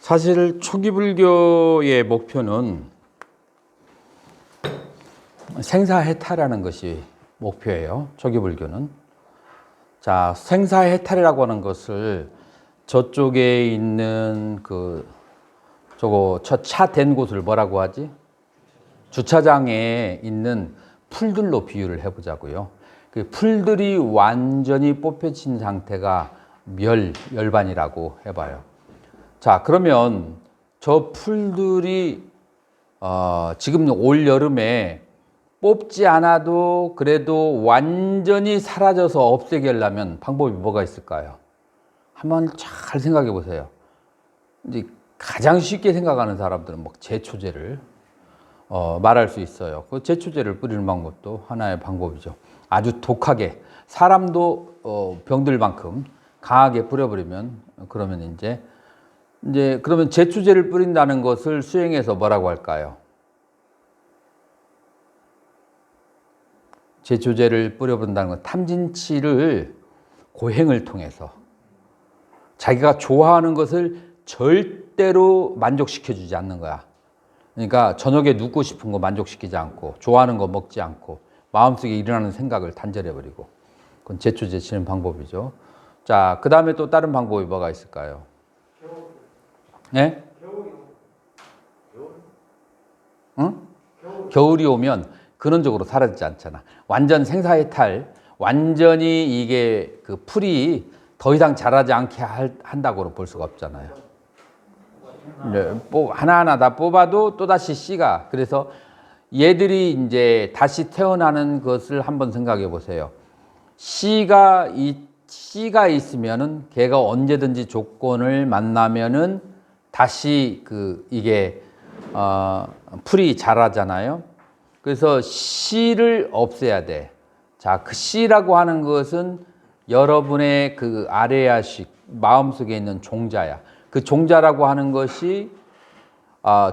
사실 초기 불교의 목표는 생사해탈하는 것이 목표예요. 초기 불교는. 자, 생사해탈이라고 하는 것을 저쪽에 있는 저 차 댄 곳을 뭐라고 하지? 주차장에 있는 풀들로 비유를 해보자고요. 그 풀들이 완전히 뽑혀진 상태가 열반이라고 해봐요. 자, 그러면 저 풀들이 지금 올 여름에 뽑지 않아도 그래도 완전히 사라져서 없애게 하려면 방법이 뭐가 있을까요? 한번 잘 생각해 보세요. 이제 가장 쉽게 생각하는 사람들은 뭐 제초제를 말할 수 있어요. 그 제초제를 뿌리는 방법도 하나의 방법이죠. 아주 독하게 사람도 병들 만큼 강하게 뿌려버리면 그러면 이제 그러면 제초제를 뿌린다는 것을 수행해서 뭐라고 할까요? 제초제를 뿌려본다는 건 탐진치를 고행을 통해서 자기가 좋아하는 것을 절대로 만족시켜주지 않는 거야. 그러니까 저녁에 눕고 싶은 거 만족시키지 않고 좋아하는 거 먹지 않고 마음속에 일어나는 생각을 단절해버리고 그건 제초제 치는 방법이죠. 자, 그 다음에 또 다른 방법이 뭐가 있을까요? 예? 응? 겨울이 오면 근원적으로 사라지지 않잖아. 완전 생사해탈, 완전히 이게 그 풀이 더 이상 자라지 않게 한다고는 볼 수가 없잖아요. 하나하나 다 뽑아도 또다시 씨가, 그래서 얘들이 이제 다시 태어나는 것을 한번 생각해 보세요. 씨가 있으면은 걔가 언제든지 조건을 만나면은 다시 이게 풀이 자라잖아요. 그래서 씨를 없애야 돼. 자, 그 씨라고 하는 것은 여러분의 그 아레아식 마음속에 있는 종자야. 그 종자라고 하는 것이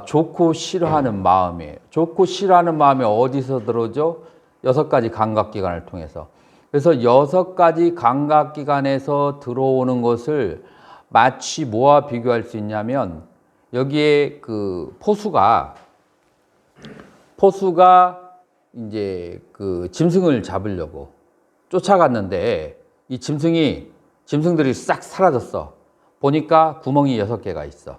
좋고 싫어하는 마음이에요. 좋고 싫어하는 마음이 어디서 들어오죠? 6가지 감각기관을 통해서. 그래서 6가지 감각기관에서 들어오는 것을 마치 뭐와 비교할 수 있냐면 여기에 그 포수가 이제 그 짐승을 잡으려고 쫓아갔는데 이 짐승들이 싹 사라졌어. 보니까 구멍이 6개가 있어.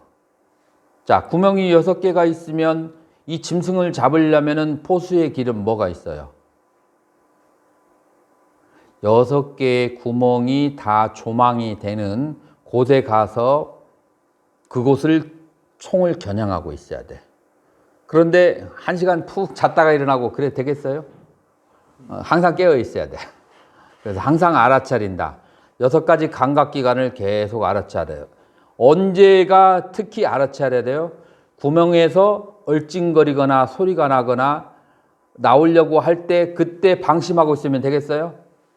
자, 구멍이 6개가 있으면 이 짐승을 잡으려면은 포수의 길은 뭐가 있어요? 6개의 구멍이 다 조망이 되는 곳에 가서 그곳을 총을 겨냥하고 있어야 돼. 그런데 1시간 푹 잤다가 일어나고 그래 되겠어요? 항상 깨어 있어야 돼. 그래서 항상 알아차린다. 6가지 감각기관을 계속 알아차려야 돼요. 언제가 특히 알아차려야 돼요? 구멍에서 얼찡거리거나 소리가 나거나 나오려고 할 때 그때 방심하고 있으면 되겠어요?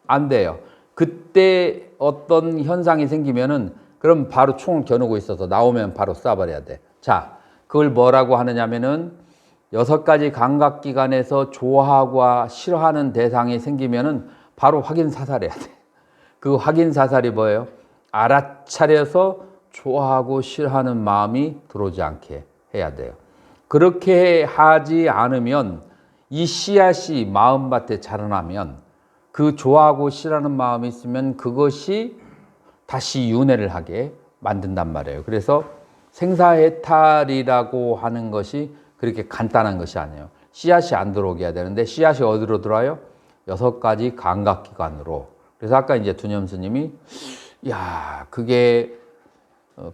안 돼요. 그때 어떤 현상이 생기면은 그럼 바로 총을 겨누고 있어서 나오면 바로 쏴버려야 돼. 자, 그걸 뭐라고 하느냐면은 6가지 감각기관에서 좋아하고 싫어하는 대상이 생기면은 바로 확인 사살해야 돼. 그 확인 사살이 뭐예요? 알아차려서 좋아하고 싫어하는 마음이 들어오지 않게 해야 돼요. 그렇게 하지 않으면 이 씨앗이 마음밭에 자라나면 그 좋아하고 싫어하는 마음이 있으면 그것이 다시 윤회를 하게 만든단 말이에요. 그래서 생사해탈이라고 하는 것이 그렇게 간단한 것이 아니에요. 씨앗이 안 들어오게 해야 되는데 씨앗이 어디로 들어와요? 6가지 감각기관으로. 그래서 아까 이제 두념 스님이 그게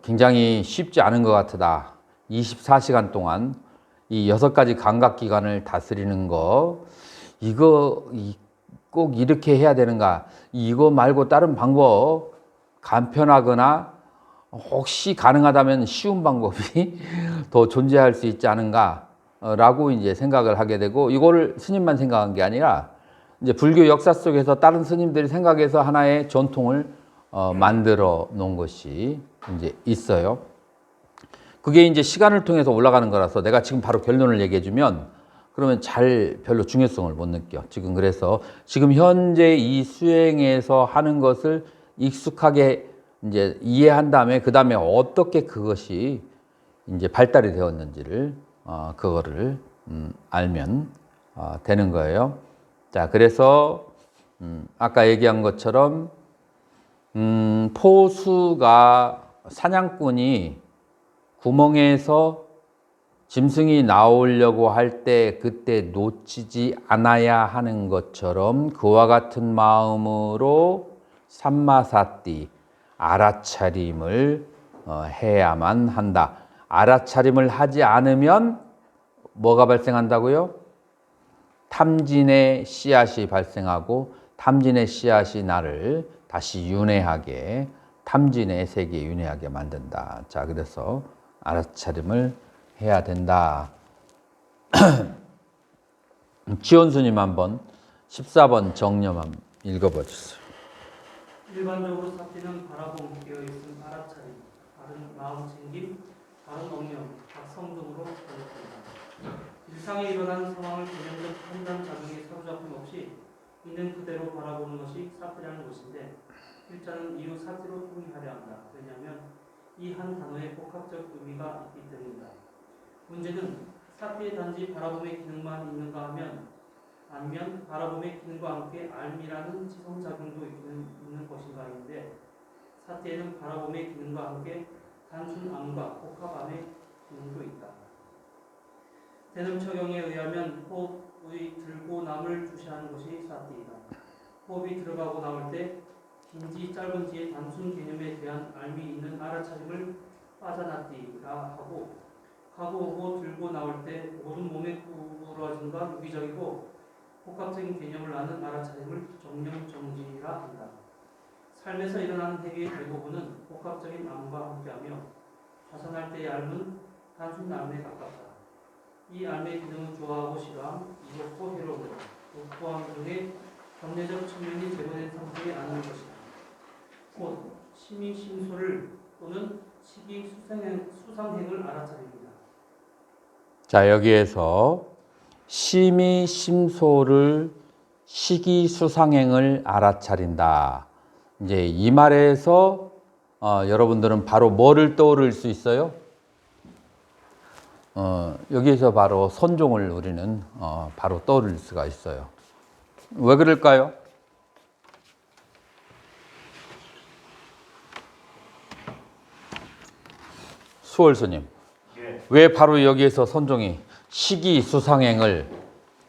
굉장히 쉽지 않은 것 같다. 24시간 동안 이 6가지 감각기관을 다스리는 거 이거 꼭 이렇게 해야 되는가? 이거 말고 다른 방법 간편하거나 혹시 가능하다면 쉬운 방법이 더 존재할 수 있지 않은가? 라고 이제 생각을 하게 되고 이거를 스님만 생각한 게 아니라 이제 불교 역사 속에서 다른 스님들이 생각해서 하나의 전통을 만들어 놓은 것이 이제 있어요. 그게 이제 시간을 통해서 올라가는 거라서 내가 지금 바로 결론을 얘기해 주면 그러면 별로 중요성을 못 느껴. 그래서 지금 현재 이 수행에서 하는 것을 익숙하게 이제 이해한 다음에 그 다음에 어떻게 그것이 이제 발달이 되었는지를 그거를 알면 되는 거예요. 자, 그래서 아까 얘기한 것처럼 포수가 사냥꾼이 구멍에서 짐승이 나오려고 할 때 그때 놓치지 않아야 하는 것처럼 그와 같은 마음으로 삼마사띠 알아차림을 해야만 한다. 알아차림을 하지 않으면 뭐가 발생한다고요? 탐진의 씨앗이 발생하고 탐진의 씨앗이 나를 다시 윤회하게 탐진의 세계에 윤회하게 만든다. 자, 그래서 알아차림을 해야 된다. 지원수님 한번 14번 정념 한번 읽어봐 주세요. 일반적으로 사티는 바라봄, 깨어있음, 알아차림, 바른 마음 챙김, 바른 억령, 각성 등으로 번역됩니다. 일상에 일어나는 상황을 개념적 판단 작용에 사로잡힘 없이 있는 그대로 바라보는 것이 사티라는 것인데 일자는 이후 사티로 통일하려 한다. 왜냐하면 이 한 단어에 복합적 의미가 있기 때문이다. 문제는 사티의 단지 바라봄의 기능만 있는가 하면 아니면 바라봄의 기능과 함께 알미라는 지성작용도 있는 것인가인데 사티에는 바라봄의 기능과 함께 단순 암과 복합암의 기능도 있다. 대능처경에 의하면 호흡의 들고 남을 주시하는 것이 사티이다. 호흡이 들어가고 나올 때 긴지 짧은지의 단순 개념에 대한 알미 있는 알아차림을 빠자나띠라 하고 가고 오고 들고 나올 때 모든 몸의 구부러짐과 유기적이고 복합적인 개념을 아는 알아차림을 정령정지라 한다. 삶에서 일어나는 행위의 대부분은 복합적인 암과 함께하며 자선할 때의 알은 단순 암에 가깝다. 이 암의 기능은 좋아하고 싫어함, 이롭고 해로움, 욕구함 등의 경례적 측면이 제거된 상태에 아는 것이다. 곧 심의심소를 또는 시기수상행을 알아차립니다. 자, 여기에서 심의심소를 시기수상행을 알아차린다. 이제 이 말에서 여러분들은 바로 뭐를 떠오를 수 있어요? 여기에서 바로 선종을 우리는 바로 떠올릴 수가 있어요. 왜 그럴까요? 수월스님, 왜 바로 여기에서 선종이 시기수상행을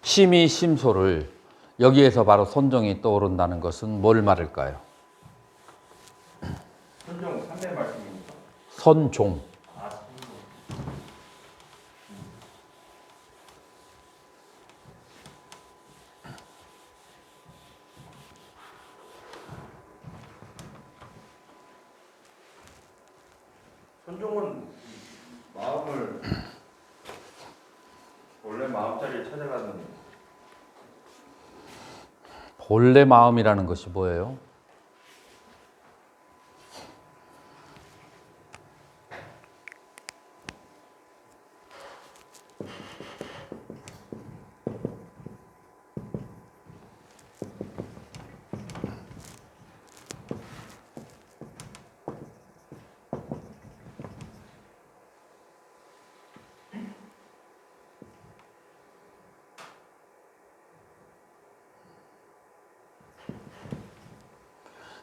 심의심소를 여기에서 바로 선종이 떠오른다는 것은 뭘 말할까요? 선종 3대 말씀입니다. 선종. 선종은 마음을 원래 마음자리를 찾아가는 본래 마음이라는 것이 뭐예요?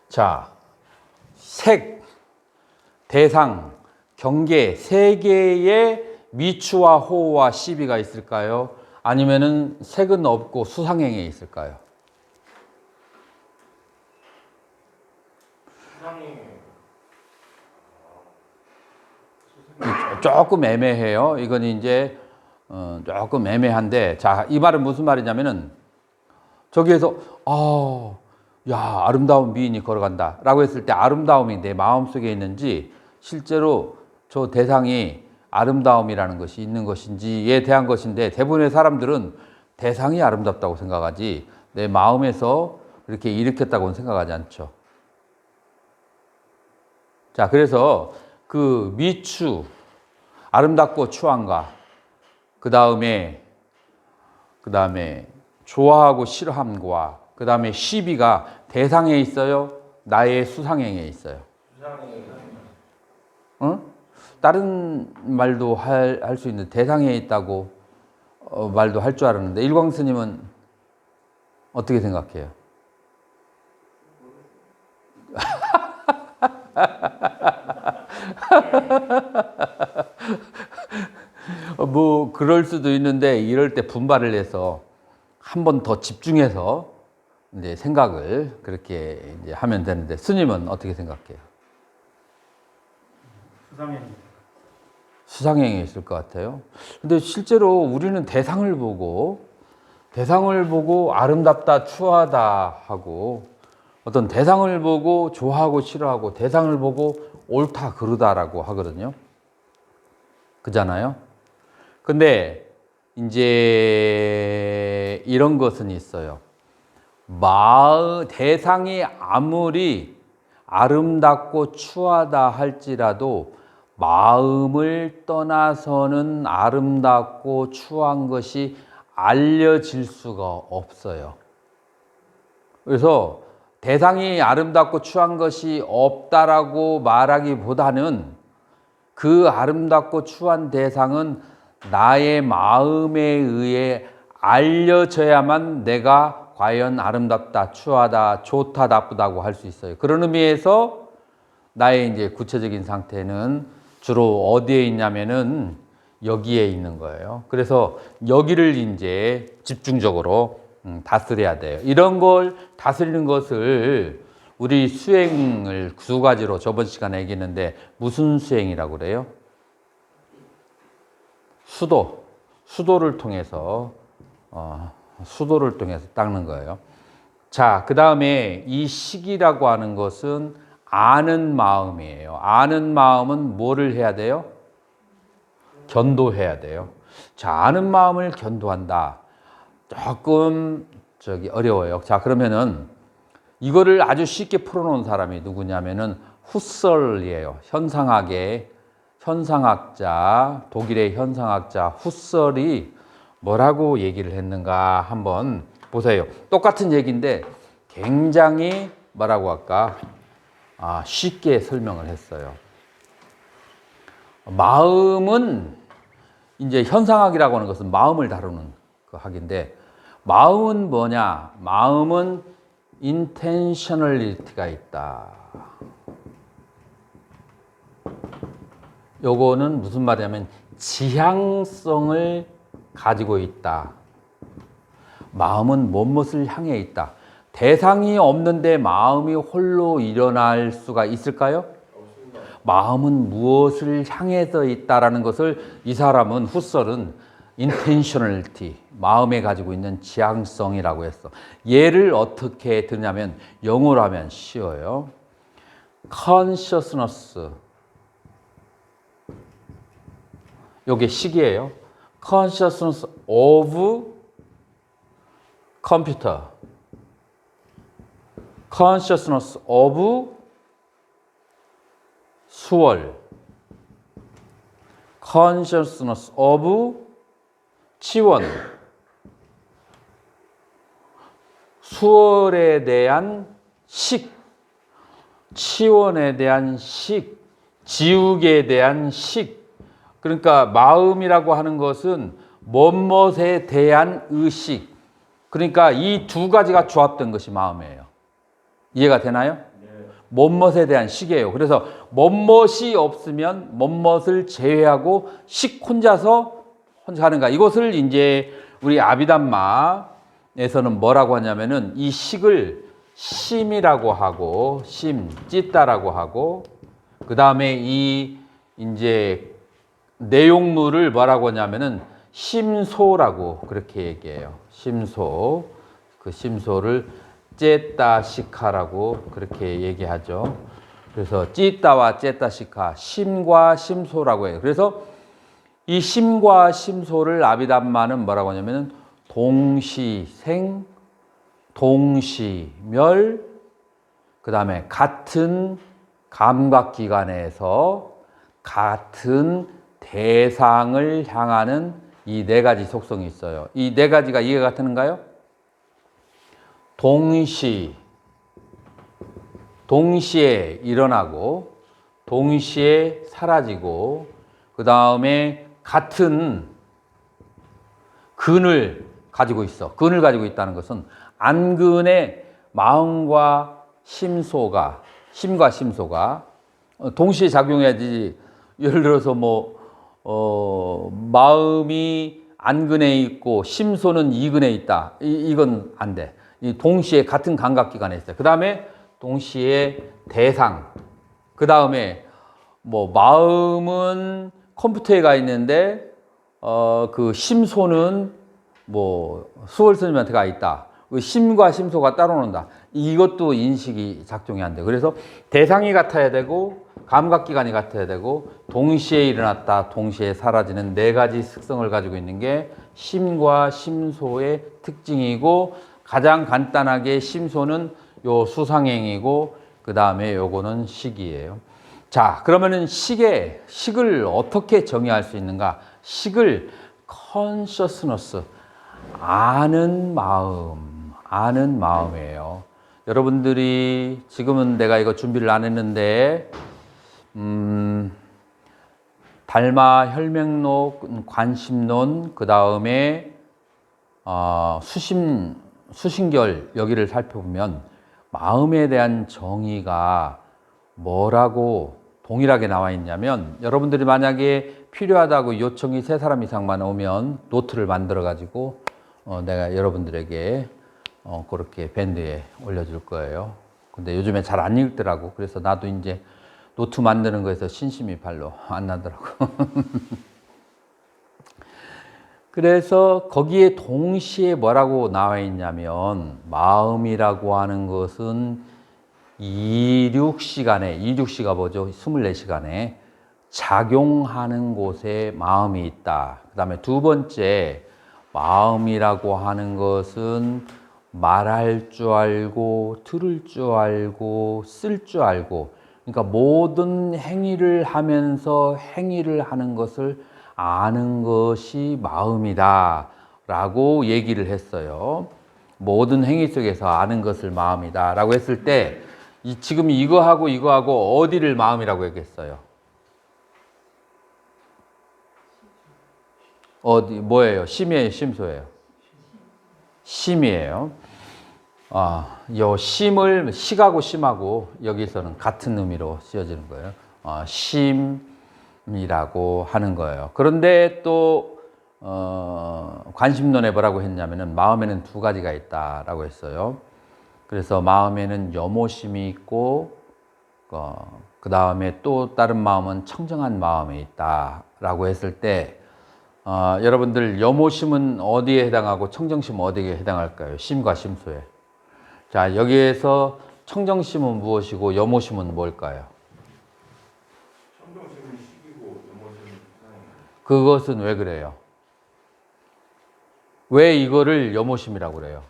자, 색, 대상, 경계 세 개의 미추와 호와 시비가 있을까요? 아니면은 색은 없고 수상행에 있을까요? 조금 애매해요. 이건 이제 조금 애매한데, 자, 이 말은 무슨 말이냐면은 저기에서 야, 아름다운 미인이 걸어간다 라고 했을 때 아름다움이 내 마음속에 있는지 실제로 저 대상이 아름다움이라는 것이 있는 것인지에 대한 것인데, 대부분의 사람들은 대상이 아름답다고 생각하지 내 마음에서 그렇게 일으켰다고는 생각하지 않죠. 자, 그래서 그 미추, 아름답고 추함과 그 다음에 좋아하고 싫어함과 그 다음에 시비가 대상에 있어요? 나의 수상행에 있어요? 수상이 응? 다른 말도 할 수 있는 대상에 있다고 말도 할 줄 알았는데 일광 스님은 어떻게 생각해요? 뭐 그럴 수도 있는데 이럴 때 분발을 해서 한 번 더 집중해서 이제 생각을 그렇게 이제 하면 되는데 스님은 어떻게 생각해요? 수상행위 있을 것 같아요. 근데 실제로 우리는 대상을 보고 아름답다, 추하다 하고 어떤 대상을 보고 좋아하고 싫어하고 대상을 보고 옳다, 그르다라고 하거든요. 그잖아요. 근데 이제 이런 것은 있어요. 대상이 아무리 아름답고 추하다 할지라도 마음을 떠나서는 아름답고 추한 것이 알려질 수가 없어요. 그래서 대상이 아름답고 추한 것이 없다라고 말하기보다는 그 아름답고 추한 대상은 나의 마음에 의해 알려져야만 내가 과연 아름답다, 추하다, 좋다, 나쁘다고 할 수 있어요. 그런 의미에서 나의 이제 구체적인 상태는 주로 어디에 있냐면은 여기에 있는 거예요. 그래서 여기를 이제 집중적으로 다스려야 돼요. 이런 걸 다스리는 것을 우리 수행을 두 가지로 저번 시간에 얘기했는데 무슨 수행이라고 그래요? 수도를 통해서 닦는 거예요. 자, 그 다음에 이 식이라고 하는 것은 아는 마음이에요. 아는 마음은 뭐를 해야 돼요? 견도해야 돼요. 자, 아는 마음을 견도한다. 조금 어려워요. 자, 그러면은 이거를 아주 쉽게 풀어놓은 사람이 누구냐면은 후설이에요. 현상학자, 독일의 현상학자 후설이 뭐라고 얘기를 했는가 한번 보세요. 똑같은 얘기인데 굉장히 뭐라고 할까? 쉽게 설명을 했어요. 마음은 이제 현상학이라고 하는 것은 마음을 다루는 그 학인데 마음은 뭐냐? 마음은 intentionality가 있다. 요거는 무슨 말이냐면 지향성을 가지고 있다. 마음은 무엇을 향해 있다. 대상이 없는데 마음이 홀로 일어날 수가 있을까요? 마음은 무엇을 향해서 있다라는 것을 이 사람은 후설은 intentionality, 마음에 가지고 있는 지향성이라고 했어. 얘를 어떻게 드냐면 영어로 하면 쉬워요. consciousness. 요게 식이에요. consciousness of computer. consciousness of 수월. consciousness of 치원. 수월에 대한 식. 치원에 대한 식. 지우개에 대한 식. 그러니까 마음이라고 하는 것은 뭐뭇에 대한 의식. 그러니까 이 두 가지가 조합된 것이 마음이에요. 이해가 되나요? 뭐뭇에 대한 식이에요. 그래서 뭐뭇이 없으면 뭐뭇을 제외하고 식 혼자 하는가. 이것을 이제 우리 아비담마에서는 뭐라고 하냐면은 이 식을 심이라고 하고 찌따라고 하고 그 다음에 이 이제 내용물을 뭐라고 하냐면은 심소라고 그렇게 얘기해요. 심소. 그 심소를 째따시카라고 그렇게 얘기하죠. 그래서 찌따와 째따시카, 심과 심소라고 해요. 그래서 이 심과 심소를 아비담마는 뭐라고 하냐면은 동시생, 동시멸, 그 다음에 같은 감각기관에서 같은 대상을 향하는 이 네 가지 속성이 있어요. 이 네 가지가 이해가 되는가요? 동시에 일어나고 동시에 사라지고 그 다음에 같은 근을 가지고 있어. 근을 가지고 있다는 것은 안근의 마음과 심과 심소가 동시에 작용해야지. 예를 들어서 마음이 안근에 있고 심소는 이근에 있다. 이건 안 돼. 동시에 같은 감각기관에 있어요. 그 다음에 동시에 대상. 그 다음에 마음은 컴퓨터에 가 있는데 그 심소는 수월 스님한테 가 있다. 그 심과 심소가 따로 논다. 이것도 인식이 작동이 안 돼. 그래서 대상이 같아야 되고 감각기관이 같아야 되고 동시에 일어났다, 동시에 사라지는 네 가지 특성을 가지고 있는 게 심과 심소의 특징이고 가장 간단하게 심소는 요 수상행이고 그 다음에 요거는 식이에요. 자, 그러면은 식을 어떻게 정의할 수 있는가? 식을 consciousness, 아는 마음이에요. 여러분들이 지금은 내가 이거 준비를 안 했는데 달마, 혈맥론, 관심론, 그 다음에 수신결 여기를 살펴보면 마음에 대한 정의가 뭐라고 동일하게 나와 있냐면 여러분들이 만약에 필요하다고 요청이 3사람 이상만 오면 노트를 만들어 가지고 내가 여러분들에게 그렇게 밴드에 올려줄 거예요. 근데 요즘에 잘 안 읽더라고. 그래서 나도 이제 노트 만드는 거에서 신심이 발로 안 나더라고. 그래서 거기에 동시에 뭐라고 나와 있냐면 마음이라고 하는 것은 26시가 뭐죠? 24시간에 작용하는 곳에 마음이 있다. 그 다음에 두 번째, 마음이라고 하는 것은 말할 줄 알고, 들을 줄 알고, 쓸 줄 알고, 그러니까 모든 행위를 하면서 행위를 하는 것을 아는 것이 마음이다 라고 얘기를 했어요. 모든 행위 속에서 아는 것을 마음이다 라고 했을 때 지금 이거하고 어디를 마음이라고 얘기했어요? 뭐예요? 심이에요? 심소예요? 심이에요. 요 심을 식하고 심하고 여기서는 같은 의미로 쓰여지는 거예요. 심이라고 하는 거예요. 그런데 또 관심론에 뭐라고 했냐면은 마음에는 두 가지가 있다라고 했어요. 그래서 마음에는 염오심이 있고 그 다음에 또 다른 마음은 청정한 마음이 있다라고 했을 때 여러분들 염오심은 어디에 해당하고 청정심은 어디에 해당할까요? 심과 심소에. 자, 여기에서 청정심은 무엇이고 염오심은 뭘까요? 청정심은 식이고 염오심은 수상행. 그것은 왜 그래요? 왜 이거를 염오심이라고 그래요?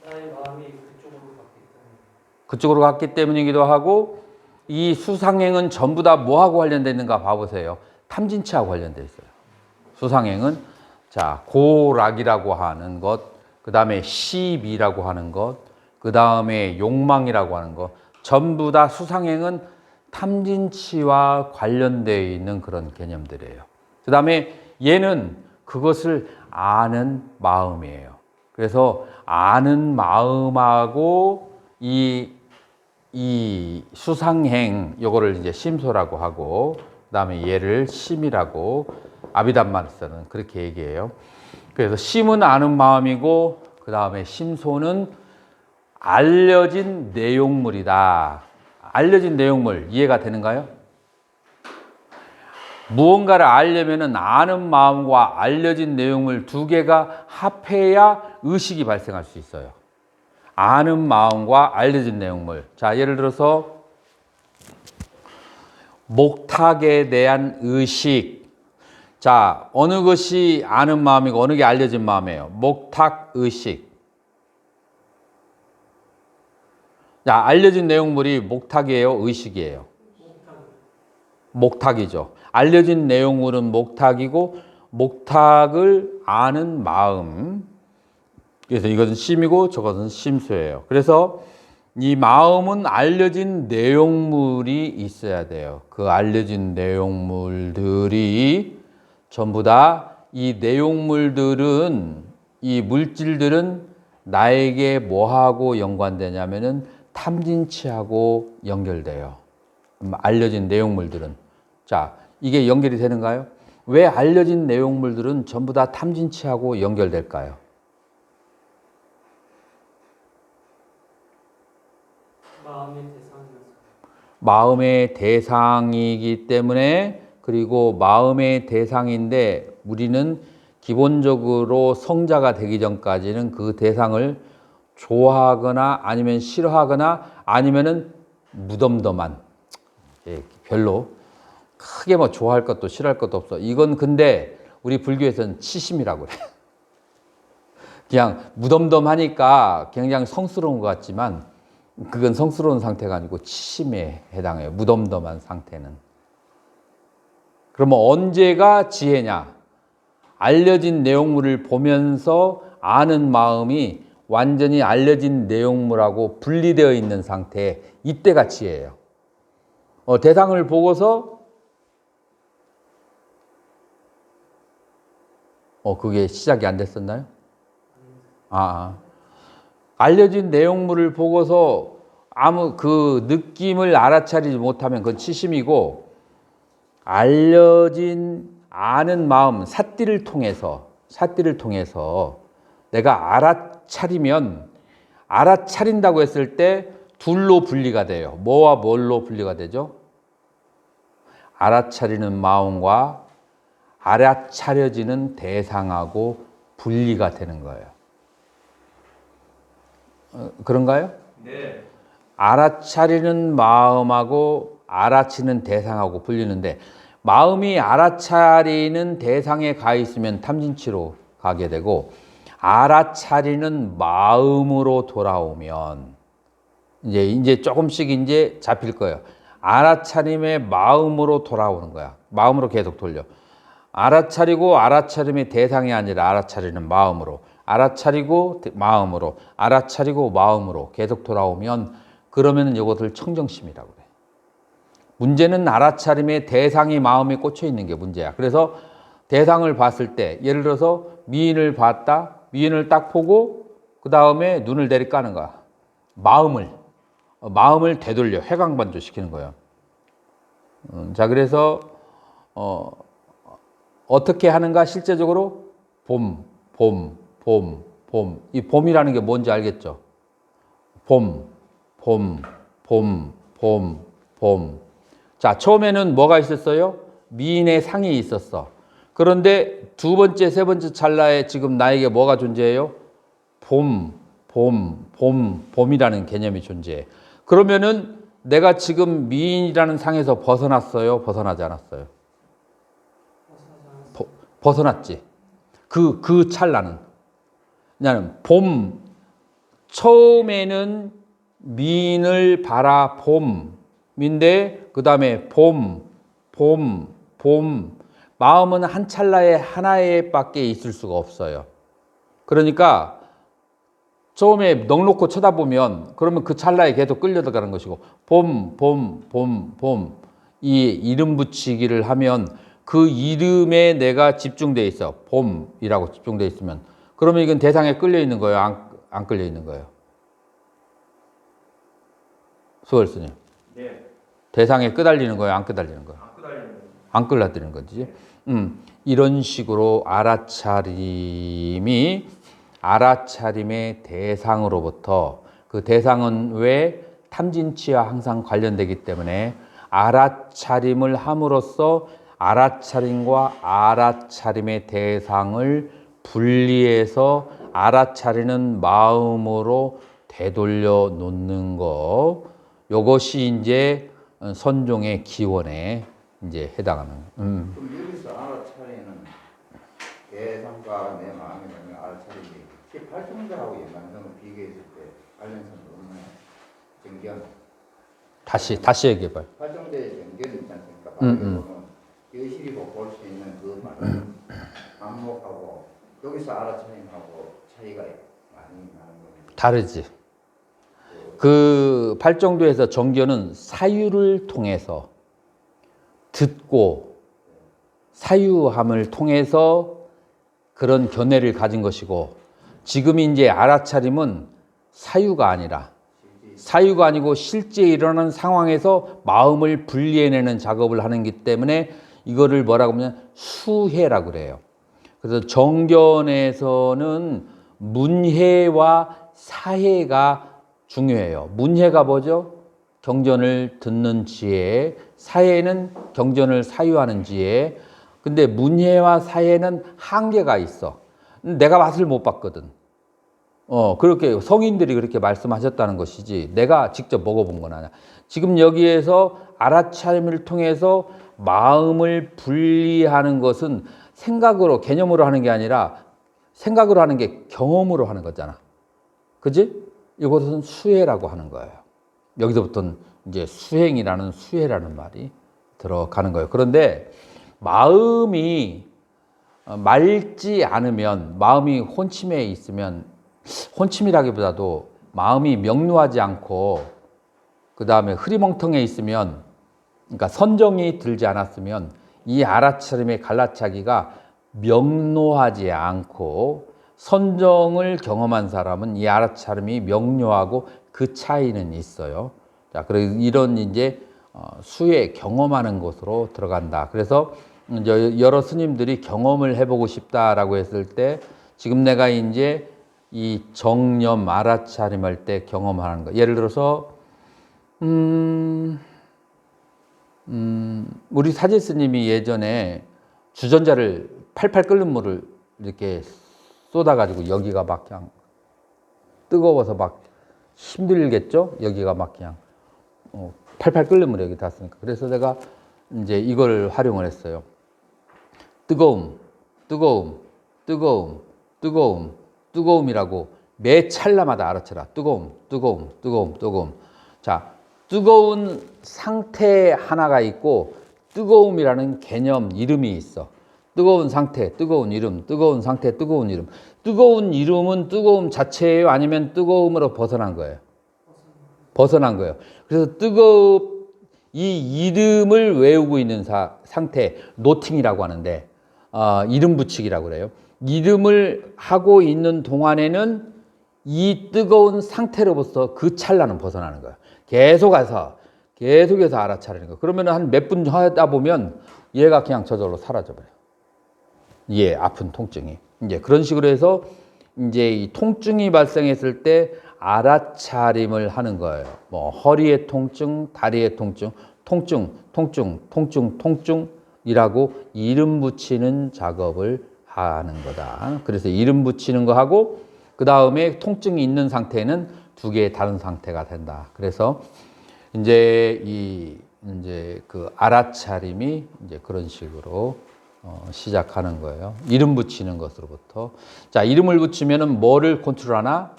나의 마음이 그쪽으로 갔기 때문에. 그쪽으로 갔기 때문이기도 하고 이 수상행은 전부 다 뭐하고 관련되어 있는가 봐보세요. 탐진치하고 관련되어 있어요. 수상행은 자 고락이라고 하는 것, 그 다음에 시비라고 하는 것, 그 다음에 욕망이라고 하는 것, 전부 다 수상행은 탐진치와 관련되어 있는 그런 개념들이에요. 그 다음에 얘는 그것을 아는 마음이에요. 그래서 아는 마음하고 이 수상행 요거를 이제 심소라고 하고 그다음에 얘를 심이라고 아비담마르서는 그렇게 얘기해요. 그래서 심은 아는 마음이고 그다음에 심소는 알려진 내용물이다. 알려진 내용물 이해가 되는가요? 무언가를 알려면은 아는 마음과 알려진 내용물 두 개가 합해야 의식이 발생할 수 있어요. 아는 마음과 알려진 내용물. 자, 예를 들어서 목탁에 대한 의식. 자, 어느 것이 아는 마음이고 어느 게 알려진 마음이에요? 목탁 의식. 자, 알려진 내용물이 목탁이에요? 의식이에요? 목탁이죠. 알려진 내용물은 목탁이고 목탁을 아는 마음. 그래서 이것은 심이고 저것은 심수예요. 그래서 이 마음은 알려진 내용물이 있어야 돼요. 그 알려진 내용물들이 전부 다 이 내용물들은, 이 물질들은 나에게 뭐하고 연관되냐면은 탐진치하고 연결돼요. 알려진 내용물들은. 자, 이게 연결이 되는가요? 왜 알려진 내용물들은 전부 다 탐진치하고 연결될까요? 마음의 대상이라서. 마음의 대상이기 때문에, 그리고 마음의 대상인데 우리는 기본적으로 성자가 되기 전까지는 그 대상을 좋아하거나 아니면 싫어하거나 아니면은 무덤덤한, 별로 크게 뭐 좋아할 것도 싫어할 것도 없어. 이건 근데 우리 불교에서는 치심이라고 그래. 그냥 무덤덤하니까 굉장히 성스러운 것 같지만 그건 성스러운 상태가 아니고 치심에 해당해요. 무덤덤한 상태는. 그러면 언제가 지혜냐? 알려진 내용물을 보면서 아는 마음이 완전히 알려진 내용물하고 분리되어 있는 상태, 이때가 지혜예요. 대상을 보고서 그게 시작이 안 됐었나요? 알려진 내용물을 보고서 아무 그 느낌을 알아차리지 못하면 그건 치심이고, 알려진 아는 마음, 삿띠를 통해서 내가 알아차리면, 알아차린다고 했을 때 둘로 분리가 돼요. 뭐와 뭘로 분리가 되죠? 알아차리는 마음과 알아차려지는 대상하고 분리가 되는 거예요. 그런가요? 네. 알아차리는 마음하고 알아치는 대상하고 분리는데, 마음이 알아차리는 대상에 가 있으면 탐진치로 가게 되고, 알아차리는 마음으로 돌아오면 이제 조금씩 이제 잡힐 거예요. 알아차림의 마음으로 돌아오는 거야. 마음으로 계속 돌려. 알아차리고 알아차림의 대상이 아니라 알아차리는 마음으로, 알아차리고 마음으로, 알아차리고 마음으로 계속 돌아오면, 그러면 이것을 청정심이라고 그래. 문제는 알아차림의 대상이 마음에 꽂혀 있는 게 문제야. 그래서 대상을 봤을 때, 예를 들어서 미인을 봤다. 미인을 딱 보고 그 다음에 눈을 내리까는 거야. 마음을 되돌려 회광반조 시키는 거예요. 자, 그래서 어떻게 하는가? 실제적으로 봄. 이 봄이라는 게 뭔지 알겠죠? 봄. 자, 처음에는 뭐가 있었어요? 미인의 상이 있었어. 그런데 두 번째, 세 번째 찰나에 지금 나에게 뭐가 존재해요? 봄이라는 개념이 존재해. 그러면은 내가 지금 미인이라는 상에서 벗어났어요? 벗어나지 않았어요? 벗어났지. 그 찰나는. 그냥 처음에는 미인을 바라 봄인데, 그 다음에 마음은 한 찰나에 하나에 밖에 있을 수가 없어요. 그러니까 처음에 넋놓고 쳐다보면 그러면 그 찰나에 계속 끌려들어가는 것이고, 이 이름 붙이기를 하면 그 이름에 내가 집중되어 있어. 봄이라고 집중되어 있으면, 그러면 이건 대상에 끌려 있는 거예요? 안 끌려 있는 거예요? 수월스님. 네. 대상에 끄달리는 거예요? 안 끄달리는 거예요? 안 끄달리는 거죠. 안 끌어들이는 거지. 이런 식으로 알아차림이 알아차림의 대상으로부터, 그 대상은 왜 탐진치와 항상 관련되기 때문에 알아차림을 함으로써 알아차림과 알아차림의 대상을 분리해서 알아차리는 마음으로 되돌려 놓는 거, 요것이 이제 선종의 기원에 이제 해당하는. 그럼 여기서 알아차리는 대상과 내 마음이라는 알아차리기 18종자하고 연관성을 비교했을 때 관련성이 없나요? 정견. 다시 얘기해봐요. 8종자의 정견이 있지 않습니까? 보면 여실히고 볼 수 있는 그 말은 안목하고 여기서 알아차림하고 차이가 다르지. 그 팔정도에서 정견은 사유를 통해서 듣고 사유함을 통해서 그런 견해를 가진 것이고, 지금 이제 알아차림은 사유가 아니고 실제 일어나는 상황에서 마음을 분리해내는 작업을 하는기 때문에 이거를 뭐라고 하면 수해라고 그래요. 그래서 정견에서는 문해와 사해가 중요해요. 문해가 뭐죠? 경전을 듣는 지혜, 사해는 경전을 사유하는 지혜. 근데 문해와 사해는 한계가 있어. 내가 맛을 못 봤거든. 그렇게 성인들이 그렇게 말씀하셨다는 것이지 내가 직접 먹어본 건 아니야. 지금 여기에서 알아차림을 통해서 마음을 분리하는 것은 생각으로, 개념으로 하는 게 아니라 생각으로 하는 게 경험으로 하는 거잖아. 그지? 이것은 수해라고 하는 거예요. 여기서부터는 이제 수해라는 말이 들어가는 거예요. 그런데 마음이 맑지 않으면, 마음이 혼침해 있으면, 혼침이라기보다도 마음이 명료하지 않고 그 다음에 흐리멍텅해 있으면, 그러니까 선정이 들지 않았으면 이 알아차림의 갈라차기가 명료하지 않고, 선정을 경험한 사람은 이 알아차림이 명료하고 그 차이는 있어요. 자, 그래서 이런 이제 수에 경험하는 것으로 들어간다. 그래서 여러 스님들이 경험을 해보고 싶다라고 했을 때, 지금 내가 이제 이 정념 알아차림할 때 경험하는 거. 예를 들어서 우리 사제 스님이 예전에 주전자를 팔팔 끓는 물을 이렇게 쏟아가지고 여기가 막 그냥 뜨거워서 막 힘들겠죠? 여기가 막 그냥 팔팔 끓는 물에 여기 닿았으니까. 그래서 내가 이제 이걸 활용을 했어요. 뜨거움이라고 매 찰나마다 알아채라. 뜨거움. 자, 뜨거운 상태 하나가 있고 뜨거움이라는 개념, 이름이 있어. 뜨거운 상태, 뜨거운 이름, 뜨거운 상태, 뜨거운 이름. 뜨거운 이름은 뜨거움 자체예요? 아니면 뜨거움으로 벗어난 거예요? 벗어난 거예요. 그래서 이 이름을 외우고 있는 상태, 노팅이라고 하는데, 이름 붙이기라고 그래요. 이름을 하고 있는 동안에는 이 뜨거운 상태로부터 그 찰나는 벗어나는 거예요. 계속해서 알아차리는 거예요. 그러면 한 몇 분 하다 보면 얘가 그냥 저절로 사라져버려요. 예, 아픈 통증이. 이제 그런 식으로 해서 이제 이 통증이 발생했을 때 알아차림을 하는 거예요. 뭐 허리의 통증, 다리의 통증이라고 이름 붙이는 작업을 하는 거다. 그래서 이름 붙이는 거 하고 그 다음에 통증이 있는 상태는 두 개의 다른 상태가 된다. 그래서 이제 그 알아차림이 이제 그런 식으로 시작하는 거예요. 이름 붙이는 것으로부터. 자, 이름을 붙이면은 뭐를 컨트롤하나?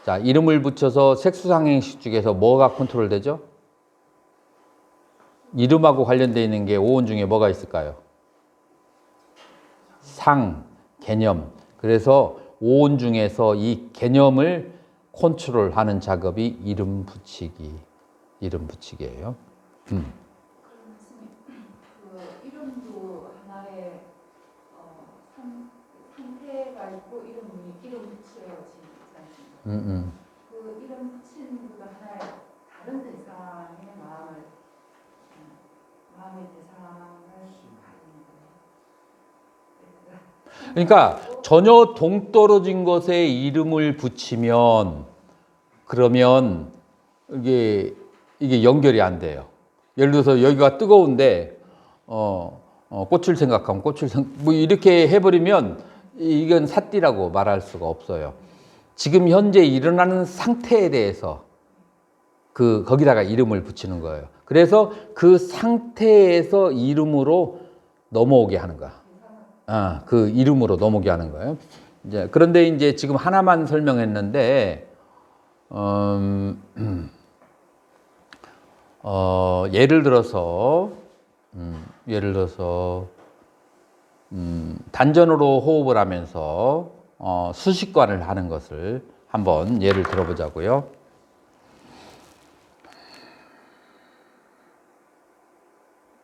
자, 이름을 붙여서 색수상행식 중에서 뭐가 컨트롤 되죠? 이름하고 관련되어 있는 게 오온 중에 뭐가 있을까요? 상, 개념. 그래서 오온 중에서 이 개념을 컨트롤하는 작업이 이름 붙이기예요. 이름도 하나의 상태가 있고 이름 붙여지지 않습니까? 그 이름 붙이는 것도 하나의 다른 대상의 마음의 대상을 가지는 거예요. 그러니까 전혀 동떨어진 것에 이름을 붙이면 그러면 이게 연결이 안 돼요. 예를 들어서 여기가 뜨거운데 꽃을 생각하면 뭐 이렇게 해버리면 이건 삿띠라고 말할 수가 없어요. 지금 현재 일어나는 상태에 대해서 거기다가 이름을 붙이는 거예요. 그래서 그 상태에서 이름으로 넘어오게 하는 거야. 그 이름으로 넘어오게 하는 거예요. 이제 그런데 이제 지금 하나만 설명했는데 예를 들어서 단전으로 호흡을 하면서 수식관을 하는 것을 한번 예를 들어보자고요.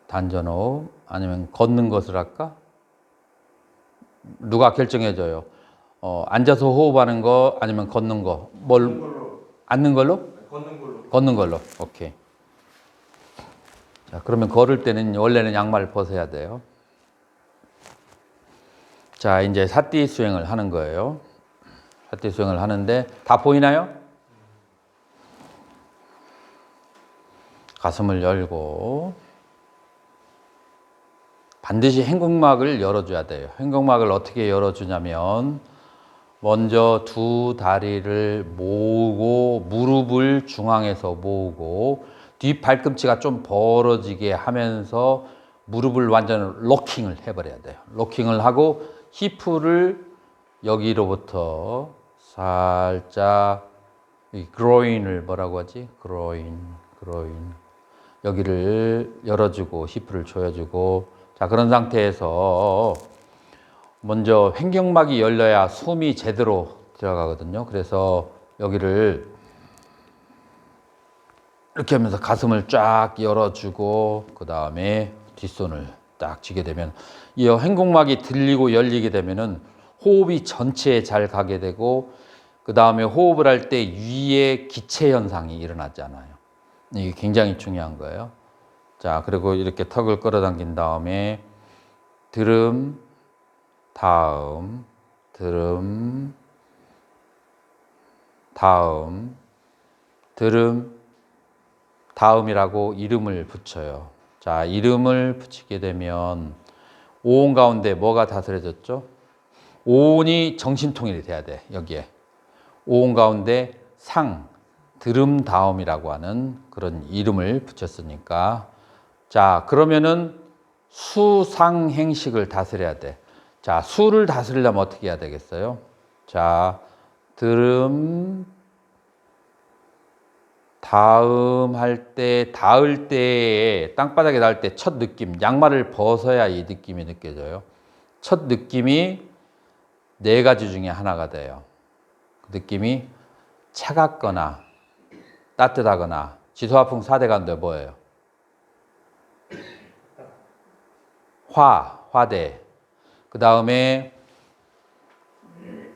단전호흡 아니면 걷는 것을 할까? 누가 결정해줘요? 앉아서 호흡하는 거 아니면 걷는 거? 앉는 걸로? 걷는 걸로. 오케이. 자, 그러면 걸을 때는 원래는 양말을 벗어야 돼요. 자, 이제 사띠 수행을 하는 거예요. 사띠 수행을 하는데 다 보이나요? 가슴을 열고 반드시 행궁막을 열어줘야 돼요. 행궁막을 어떻게 열어주냐면 먼저 두 다리를 모으고 무릎을 중앙에서 모으고 뒷 발꿈치가 좀 벌어지게 하면서 무릎을 완전 로킹을 해버려야 돼요. 로킹을 하고 히프를 여기로부터 살짝 이 그로인을 뭐라고 하지? 그로인 여기를 열어주고 히프를 조여주고 자, 그런 상태에서 먼저 횡격막이 열려야 숨이 제대로 들어가거든요. 그래서 여기를 이렇게 하면서 가슴을 쫙 열어주고 그 다음에 뒷손을 딱 쥐게 되면 이 횡격막이 들리고 열리게 되면은 호흡이 전체에 잘 가게 되고 그 다음에 호흡을 할 때 위에 기체 현상이 일어나잖아요. 이게 굉장히 중요한 거예요. 자, 그리고 이렇게 턱을 끌어당긴 다음에 들음, 다음, 들음, 다음, 들음, 다음이라고 이름을 붙여요. 자, 이름을 붙이게 되면 오온 가운데 뭐가 다스려졌죠? 오온이 정신통일이 돼야 돼, 여기에. 오온 가운데 상, 들음 다음이라고 하는 그런 이름을 붙였으니까 자, 그러면은 수상행식을 다스려야 돼. 자, 수를 다스리려면 어떻게 해야 되겠어요? 자, 들음, 다음 할 때, 닿을 때, 땅바닥에 닿을 때 첫 느낌, 양말을 벗어야 이 느낌이 느껴져요. 첫 느낌이 네 가지 중에 하나가 돼요. 그 느낌이 차갑거나 따뜻하거나 지소화풍 4대 간데 뭐예요? 화대. 그 다음에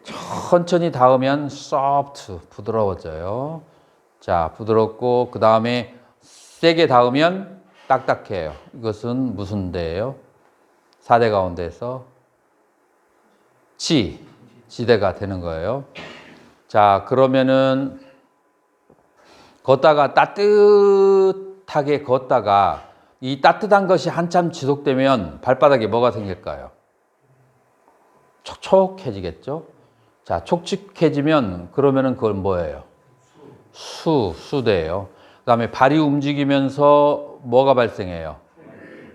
천천히 닿으면 soft, 부드러워져요. 자, 부드럽고 그 다음에 세게 닿으면 딱딱해요. 이것은 무슨 대예요? 4대 가운데서 지대가 되는 거예요. 자, 그러면은 걷다가 따뜻하게 걷다가 이 따뜻한 것이 한참 지속되면 발바닥에 뭐가 생길까요? 촉촉해지겠죠? 자, 촉촉해지면 그러면은 그건 뭐예요? 수대예요. 그 다음에 발이 움직이면서 뭐가 발생해요?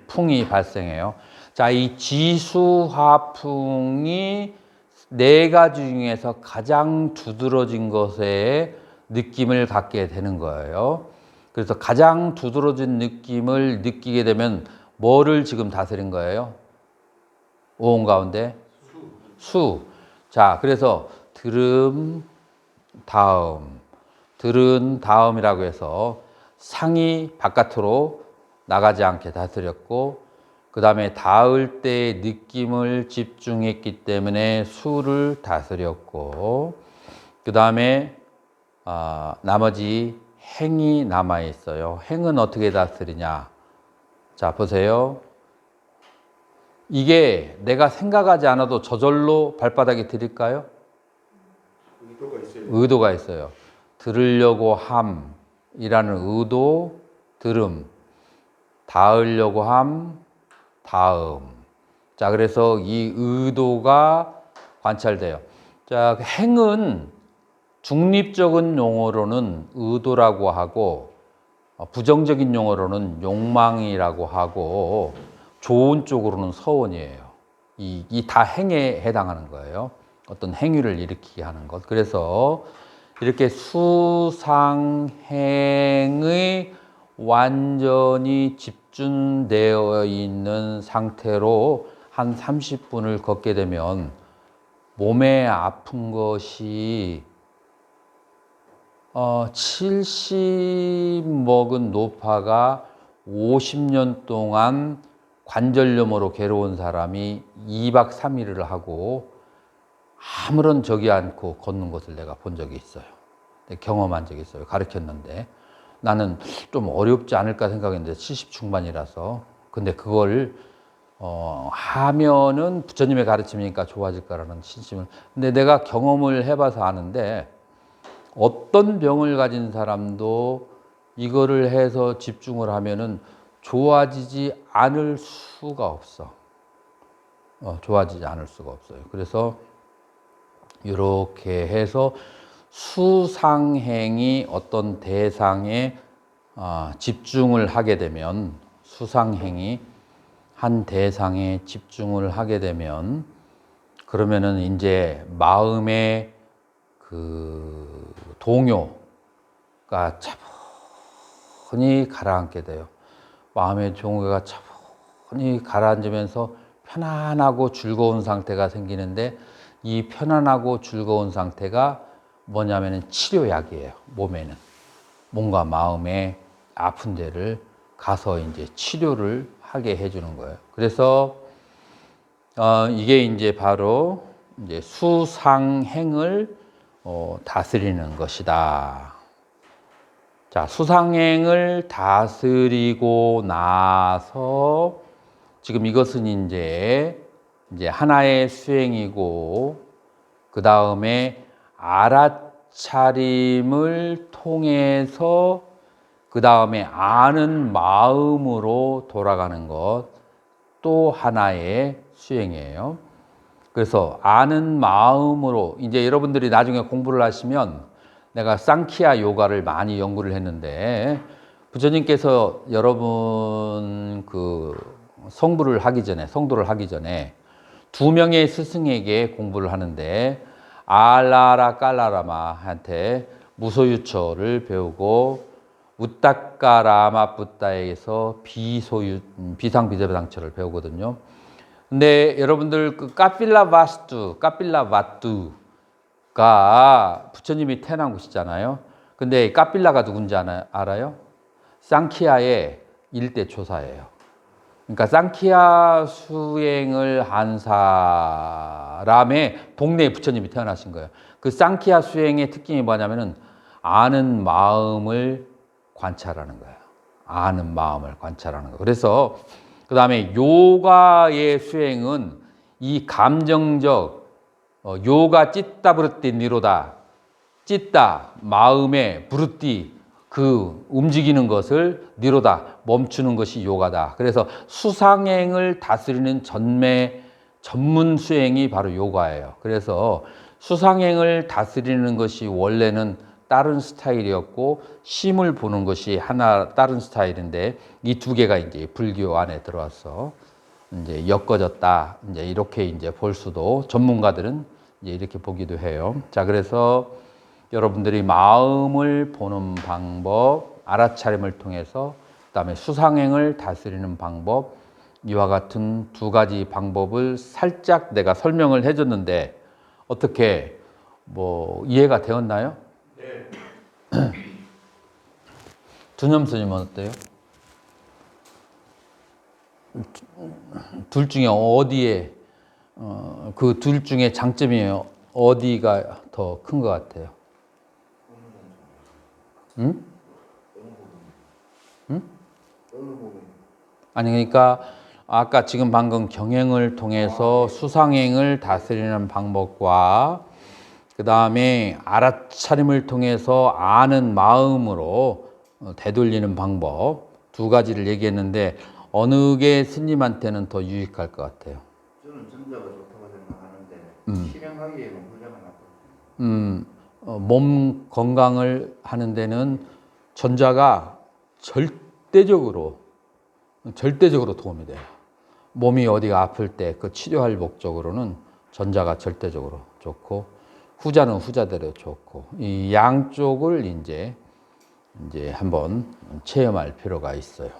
풍이 발생해요. 자, 이 지수화풍이 네 가지 중에서 가장 두드러진 것에 느낌을 갖게 되는 거예요. 그래서 가장 두드러진 느낌을 느끼게 되면 뭐를 지금 다스린 거예요? 오온 가운데? 수. 자, 그래서 들음, 다음. 들은 다음이라고 해서 상이 바깥으로 나가지 않게 다스렸고 그 다음에 닿을 때 느낌을 집중했기 때문에 수를 다스렸고 그 다음에 나머지 행이 남아 있어요. 행은 어떻게 다스리냐? 자, 보세요. 이게 내가 생각하지 않아도 저절로 발바닥에 들일까요? 의도가 있어요. 들으려고 함이라는 의도, 들음. 닿으려고 함, 다음. 자, 그래서 이 의도가 관찰돼요. 자, 행은 중립적인 용어로는 의도라고 하고 부정적인 용어로는 욕망이라고 하고 좋은 쪽으로는 서원이에요. 이 다 행에 해당하는 거예요. 어떤 행위를 일으키게 하는 것. 그래서 이렇게 수상행의 완전히 집중되어 있는 상태로 한 30분을 걷게 되면 몸에 아픈 것이 70 먹은 노파가 50년 동안 관절염으로 괴로운 사람이 2박 3일을 하고 아무런 적이 않고 걷는 것을 내가 본 적이 있어요. 경험한 적이 있어요. 가르쳤는데 나는 좀 어렵지 않을까 생각했는데 70 중반이라서 근데 그걸 하면은 부처님의 가르침이니까 좋아질 거라는 신심을 근데 내가 경험을 해봐서 아는데 어떤 병을 가진 사람도 이거를 해서 집중을 하면은 좋아지지 않을 수가 없어. 좋아지지 않을 수가 없어요. 그래서 이렇게 해서 수상행이 어떤 대상에 집중을 하게 되면 수상행이 한 대상에 집중을 하게 되면 그러면은 이제 마음의 그 동요가 차분히 가라앉게 돼요. 마음의 동요가 차분히 가라앉으면서 편안하고 즐거운 상태가 생기는데 이 편안하고 즐거운 상태가 뭐냐면은 치료약이에요. 몸에는 몸과 마음의 아픈 데를 가서 이제 치료를 하게 해주는 거예요. 그래서 이게 이제 바로 이제 수상행을 다스리는 것이다. 자, 수상행을 다스리고 나서 지금 이것은 이제 하나의 수행이고 그 다음에 알아차림을 통해서 그 다음에 아는 마음으로 돌아가는 것 또 하나의 수행이에요. 그래서 아는 마음으로 이제 여러분들이 나중에 공부를 하시면 내가 쌍키아 요가를 많이 연구를 했는데 부처님께서 여러분 그 성도를 하기 전에 두 명의 스승에게 공부를 하는데 알라라 깔라라마한테 무소유처를 배우고 우따까라마 붓다에게서 비상비대방처를 배우거든요. 근데 여러분들 그 까필라바뚜가 부처님이 태어난 곳이잖아요. 근데 까필라가 누군지 알아요? 쌍키아의 일대 조사예요. 그러니까 쌍키아 수행을 한 사람의 동네에 부처님이 태어나신 거예요. 그 쌍키아 수행의 특징이 뭐냐면은 아는 마음을 관찰하는 거예요. 아는 마음을 관찰하는 거예요. 그래서 그 다음에 요가의 수행은 이 감정적 요가 찌따 브르띠 니로다 찌따 마음의 브르띠 그 움직이는 것을 니로다 멈추는 것이 요가다. 그래서 수상행을 다스리는 전문 수행이 바로 요가예요. 그래서 수상행을 다스리는 것이 원래는 다른 스타일이었고 심을 보는 것이 다른 스타일인데 이 두 개가 이제 불교 안에 들어와서 이제 엮어졌다. 이제 이렇게 이제 볼 수도 전문가들은 이제 이렇게 보기도 해요. 자, 그래서 여러분들이 마음을 보는 방법, 알아차림을 통해서 그다음에 수상행을 다스리는 방법 이와 같은 두 가지 방법을 살짝 내가 설명을 해줬는데 어떻게 뭐 이해가 되었나요? 두념 스님은 어때요? 둘 중에 어디에 그 둘 중에 장점이 어디가 더 큰 것 같아요? 응? 응? 아니 그러니까 아까 지금 방금 경행을 통해서 수상행을 다스리는 방법과 그 다음에 알아차림을 통해서 아는 마음으로 되돌리는 방법 두 가지를 얘기했는데 어느 게 스님한테는 더 유익할 것 같아요? 저는 전자가 좋다고 생각하는데 실행하기에는 문제가 나고. 몸 건강을 하는 데는 전자가 절대적으로 도움이 돼요. 몸이 어디가 아플 때 그 치료할 목적으로는 전자가 절대적으로 좋고 후자는 후자대로 좋고 이 양쪽을 이제 한번 체험할 필요가 있어요.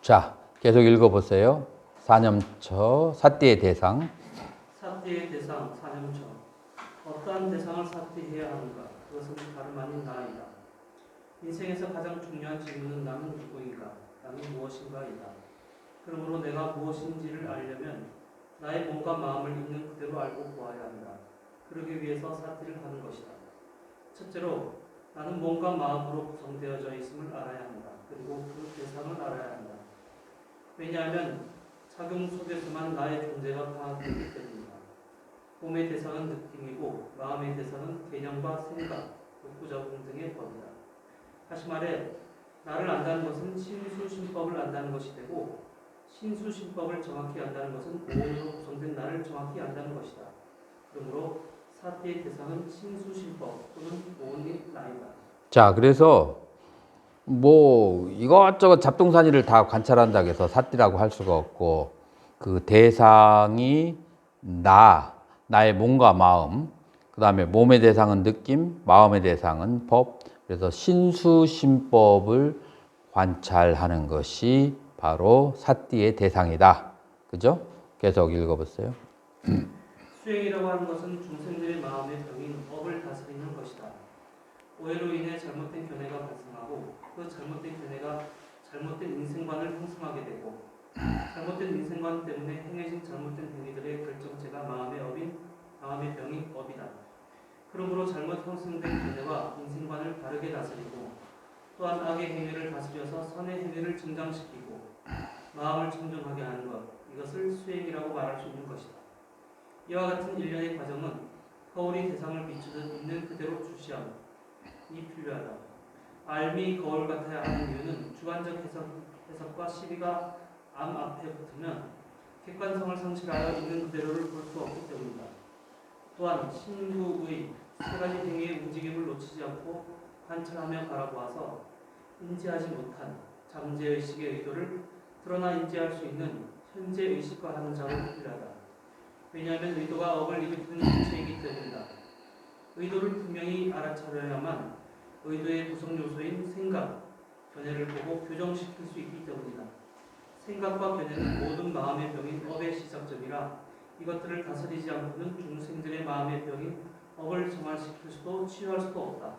자, 계속 읽어보세요. 사념처 사띠의 대상. 사띠의 대상 사념처 어떠한 대상을 사띠해야 하는가? 그것은 다름 아닌 나이다. 인생에서 가장 중요한 질문은 나는 누구인가? 나는 무엇인가이다. 그러므로 내가 무엇인지를 알려면 나의 몸과 마음을 있는 그대로 알고 보아야 한다. 그러기 위해서 사띠를 하는 것이다. 첫째로 나는 몸과 마음으로 구성되어져 있음을 알아야 한다. 그리고 그 대상을 알아야 한다. 왜냐하면 작용 속에서만 나의 존재가 파악되기 때문이다. 몸의 대상은 느낌이고 마음의 대상은 개념과 생각, 욕구작용 등의 법이다. 다시 말해 나를 안다는 것은 신수신법을 안다는 것이 되고 신수신법을 정확히 안다는 것은 오온으로 구성된 나를 정확히 안다는 것이다. 그러므로 사띠의 대상은 신수신법 또는 오온의 나이다. 자, 그래서 뭐 이것저것 잡동사니를 다 관찰한다고 해서 사띠라고 할 수가 없고 그 대상이 나의 몸과 마음, 그 다음에 몸의 대상은 느낌, 마음의 대상은 법. 그래서 신수신법을 관찰하는 것이 바로 사띠의 대상이다. 그죠? 계속 읽어보세요. 수행이라고 하는 것은 중생들의 마음의 병인 업을 다스리는 것이다. 오해로 인해 잘못된 견해가 발생하고 그 잘못된 견해가 잘못된 인생관을 형성하게 되고 잘못된 인생관 때문에 행해진 잘못된 행위들의 결정체가 마음의 업인 마음의 병인 업이다. 그러므로 잘못 형성된 견해와 인생관을 바르게 다스리고 또한 악의 행위를 다스려서 선의 행위를 증장시키고 마음을 청정하게 하는 것, 이것을 수행이라고 말할 수 있는 것이다. 이와 같은 일련의 과정은 거울이 대상을 비추듯 있는 그대로 주시함이 필요하다. 알미 거울 같아야 하는 이유는 주관적 해석과 시비가 암 앞에 붙으면 객관성을 상실하여 있는 그대로를 볼 수 없기 때문이다. 또한 신구의 세 가지 행위의 움직임을 놓치지 않고 관찰하며 바라보아서 인지하지 못한 잠재의식의 의도를 드러나 인지할 수 있는 현재의식과 하는 작업이 필요하다. 왜냐하면 의도가 업을 일으키는 주체이기 때문이다. 의도를 분명히 알아차려야만 의도의 구성 요소인 생각, 견해를 보고 교정시킬 수 있기 때문이다. 생각과 견해는 모든 마음의 병인 업의 시작점이라 이것들을 다스리지 않고는 중생들의 마음의 병인 업을 정화시킬 수도 치유할 수도 없다.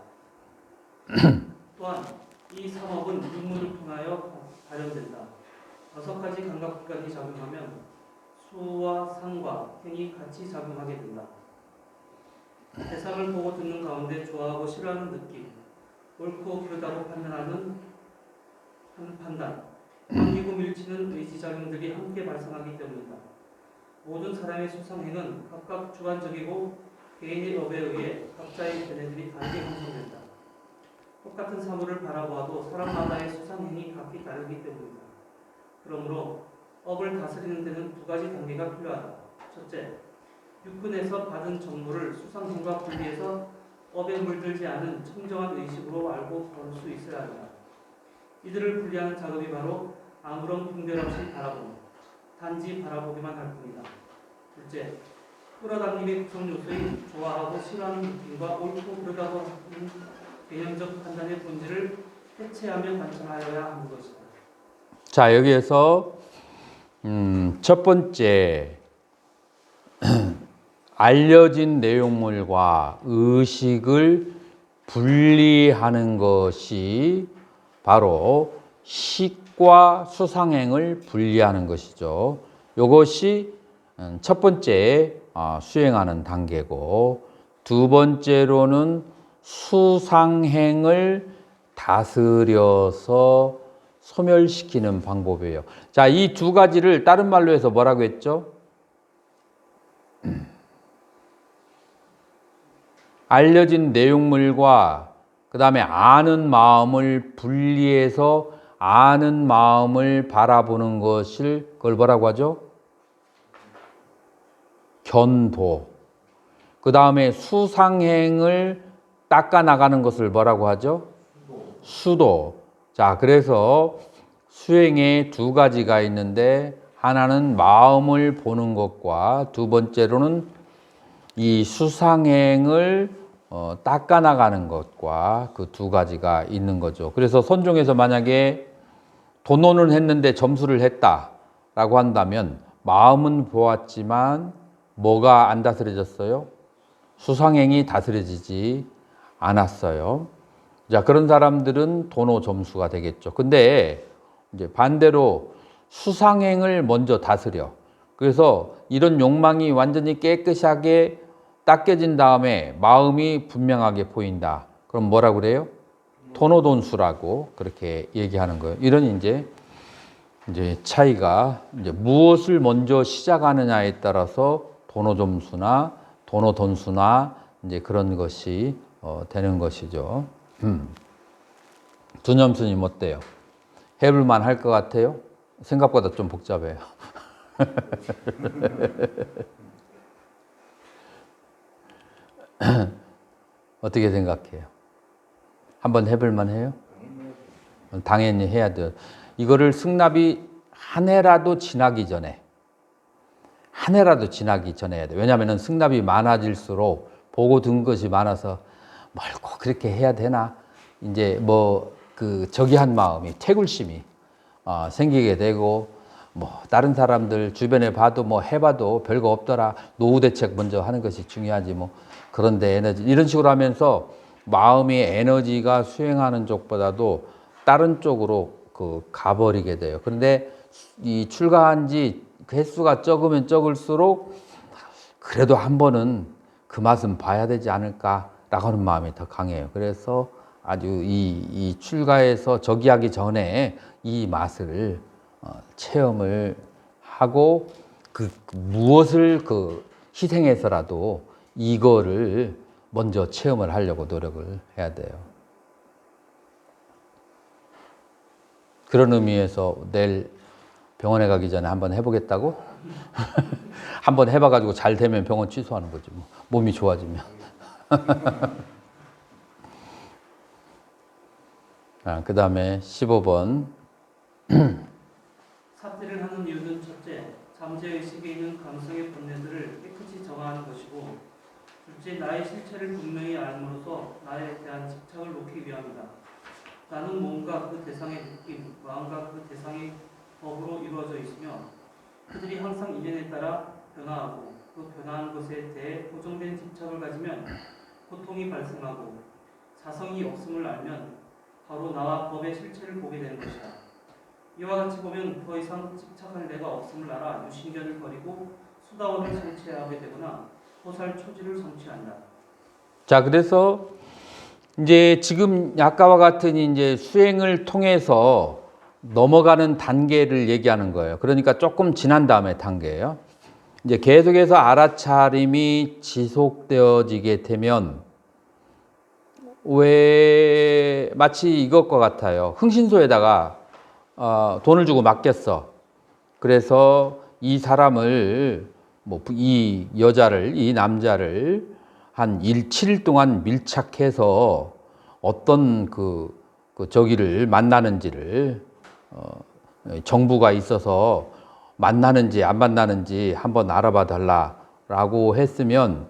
또한 이 삼업은 육문을 통하여 발현된다. 6가지 감각기관이 작용하면 수와 상과 행이 같이 작용하게 된다. 대상을 보고 듣는 가운데 좋아하고 싫어하는 느낌, 옳고 그르다고 판단하는 판단, 당기고 밀치는 의지작용들이 함께 발생하기 때문이다. 모든 사람의 수상행은 각각 주관적이고 개인의 업에 의해 각자의 견해들이 다르게 형성된다. 똑같은 사물을 바라보아도 사람마다의 수상행이 각기 다르기 때문이다. 그러므로 업을 다스리는 데는 2가지 단계가 필요하다. 첫째, 육근에서 받은 정보를 수상행과 분리해서 업에 물들지 않은 청정한 의식으로 알고 볼 수 있어야 한다. 이들을 분리하는 작업이 바로 아무런 분별 없이 바라보는, 단지 바라보기만 할 뿐이다. 둘째, 끌어당김의 구성 요소인 좋아하고 싫어하는 느낌과 옳고 그르다고 하는 개념적 판단의 본질을 해체하며 관찰하여야 하는 것이다. 자, 여기에서 첫 번째 알려진 내용물과 의식을 분리하는 것이 바로 식과 수상행을 분리하는 것이죠. 이것이 첫 번째 수행하는 단계고, 두 번째로는 수상행을 다스려서 소멸시키는 방법이에요. 자, 이 2가지를 다른 말로 해서 뭐라고 했죠? 알려진 내용물과 그 다음에 아는 마음을 분리해서 아는 마음을 바라보는 것을 그걸 뭐라고 하죠? 견보. 그 다음에 수상행을 닦아나가는 것을 뭐라고 하죠? 수도. 자, 그래서 수행에 2가지가 있는데 하나는 마음을 보는 것과 두 번째로는 이 수상행을 닦아나가는 것과 그 2가지가 있는 거죠. 그래서 선종에서 만약에 도논을 했는데 점수를 했다라고 한다면 마음은 보았지만 뭐가 안 다스려졌어요? 수상행이 다스려지지 않았어요. 자, 그런 사람들은 도노 점수가 되겠죠. 근데 이제 반대로 수상행을 먼저 다스려. 그래서 이런 욕망이 완전히 깨끗하게 닦여진 다음에 마음이 분명하게 보인다. 그럼 뭐라 그래요? 도노돈수라고 그렇게 얘기하는 거예요. 이런 이제 차이가 이제 무엇을 먼저 시작하느냐에 따라서 도노점수나 도노돈수나 이제 그런 것이 되는 것이죠. 두념수님 어때요? 해볼만 할 것 같아요? 생각보다 좀 복잡해요. 어떻게 생각해요? 한번 해볼만 해요? 당연히 해야 돼요. 이거를 승납이 한 해라도 지나기 전에 해야 돼요. 왜냐하면 승납이 많아질수록 보고 둔 것이 많아서 뭘 꼭 그렇게 해야 되나? 이제 저기한 마음이, 태굴심이 생기게 되고, 다른 사람들 주변에 봐도 해봐도 별거 없더라. 노후 대책 먼저 하는 것이 중요하지 그런데 에너지 이런 식으로 하면서 마음의 에너지가 수행하는 쪽보다도 다른 쪽으로 가버리게 돼요. 그런데 이 출가한 지 횟수가 적으면 적을수록 그래도 한 번은 그 맛은 봐야 되지 않을까라고 하는 마음이 더 강해요. 그래서 아주 이 출가에서 저기하기 전에 이 맛을 체험을 하고 무엇을 희생해서라도 이거를 먼저 체험을 하려고 노력을 해야 돼요. 그런 의미에서 내일 병원에 가기 전에 한번 해보겠다고? 한번 해봐가지고 잘 되면 병원 취소하는 거지 몸이 좋아지면. 그 다음에 15번. 삽질을 하는 이유는 첫째, 잠재의식에 있는 감성의 본래들을 깨끗이 정화하는 것이고, 둘째, 나의 실체를 분명히 알므로써 나에 대한 집착을 놓기 위함이다. 나는 몸과 그 대상의 느낌, 마음과 그 대상의 법으로 이루어져 있으며 그들이 항상 인연에 따라 변화하고 그 변화한 것에 대해 고정된 집착을 가지면 고통이 발생하고 자성이 없음을 알면 바로 나와 법의 실체를 보게 되는 것이다. 이와 같이 보면 더 이상 집착할 내가 없음을 알아 유신견을 버리고 수다원을 성취하게 되거나 보살 초지를 성취한다. 자, 그래서 이제 지금 아까와 같은 이제 수행을 통해서 넘어가는 단계를 얘기하는 거예요. 그러니까 조금 지난 다음에 단계예요. 이제 계속해서 알아차림이 지속되어지게 되면 왜 마치 이것과 같아요. 흥신소에다가 돈을 주고 맡겼어. 그래서 이 사람을 이 여자를 이 남자를 한 7일 동안 밀착해서 어떤 저기를 만나는지를 정부가 있어서 만나는지 안 만나는지 한번 알아봐 달라라고 했으면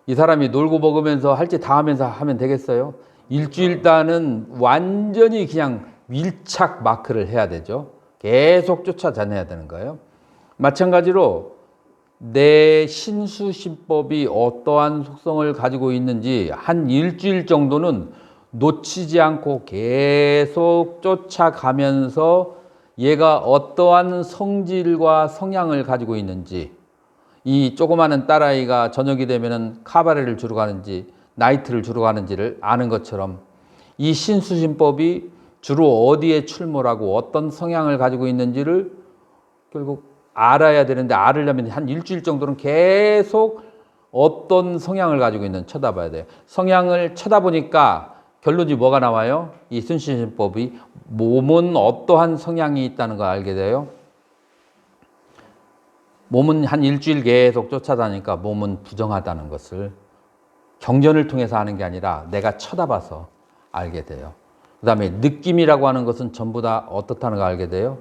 이 사람이 놀고 먹으면서 할 짓 다 하면서 하면 되겠어요? 일주일단은 완전히 그냥 밀착 마크를 해야 되죠. 계속 쫓아다녀야 되는 거예요. 마찬가지로 내 신수신법이 어떠한 속성을 가지고 있는지 한 일주일 정도는 놓치지 않고 계속 쫓아가면서 얘가 어떠한 성질과 성향을 가지고 있는지, 이 조그마한 딸아이가 저녁이 되면은 카바레를 주러 가는지 나이트를 주러 가는지를 아는 것처럼 이 신수신법이 주로 어디에 출몰하고 어떤 성향을 가지고 있는지를 결국 알아야 되는데, 알으려면 한 일주일 정도는 계속 어떤 성향을 가지고 있는 쳐다봐야 돼요. 성향을 쳐다보니까 결론이 뭐가 나와요? 이 신수신법이 몸은 어떠한 성향이 있다는 걸 알게 돼요. 몸은 한 일주일 계속 쫓아다니까 몸은 부정하다는 것을 경전을 통해서 아는 게 아니라 내가 쳐다봐서 알게 돼요. 그 다음에 느낌이라고 하는 것은 전부 다 어떻다는 걸 알게 돼요.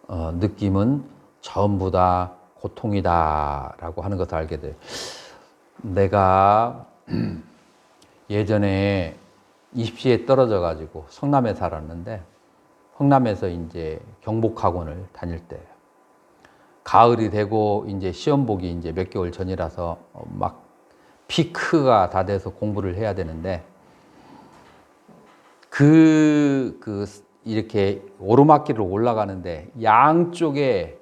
느낌은 전부 다 고통이다 라고 하는 것을 알게 돼요. 내가 예전에 입시에 떨어져 가지고 성남에 살았는데, 성남에서 이제 경복학원을 다닐 때예요. 가을이 되고 이제 시험 보기 이제 몇 개월 전이라서 막 피크가 다 돼서 공부를 해야 되는데 이렇게 오르막길을 올라가는데 양쪽에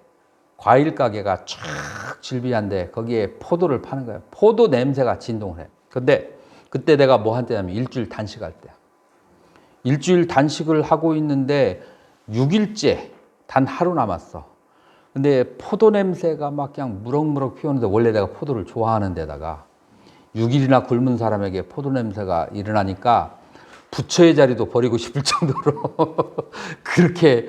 과일 가게가 쫙 줄비한데 거기에 포도를 파는 거예요. 포도 냄새가 진동을 해. 근데 그때 내가 뭐 한 때냐면 일주일 단식할 때야. 일주일 단식을 하고 있는데 6일째 단 하루 남았어. 근데 포도 냄새가 막 그냥 무럭무럭 피우는데 원래 내가 포도를 좋아하는 데다가 6일이나 굶은 사람에게 포도 냄새가 일어나니까 부처의 자리도 버리고 싶을 정도로 그렇게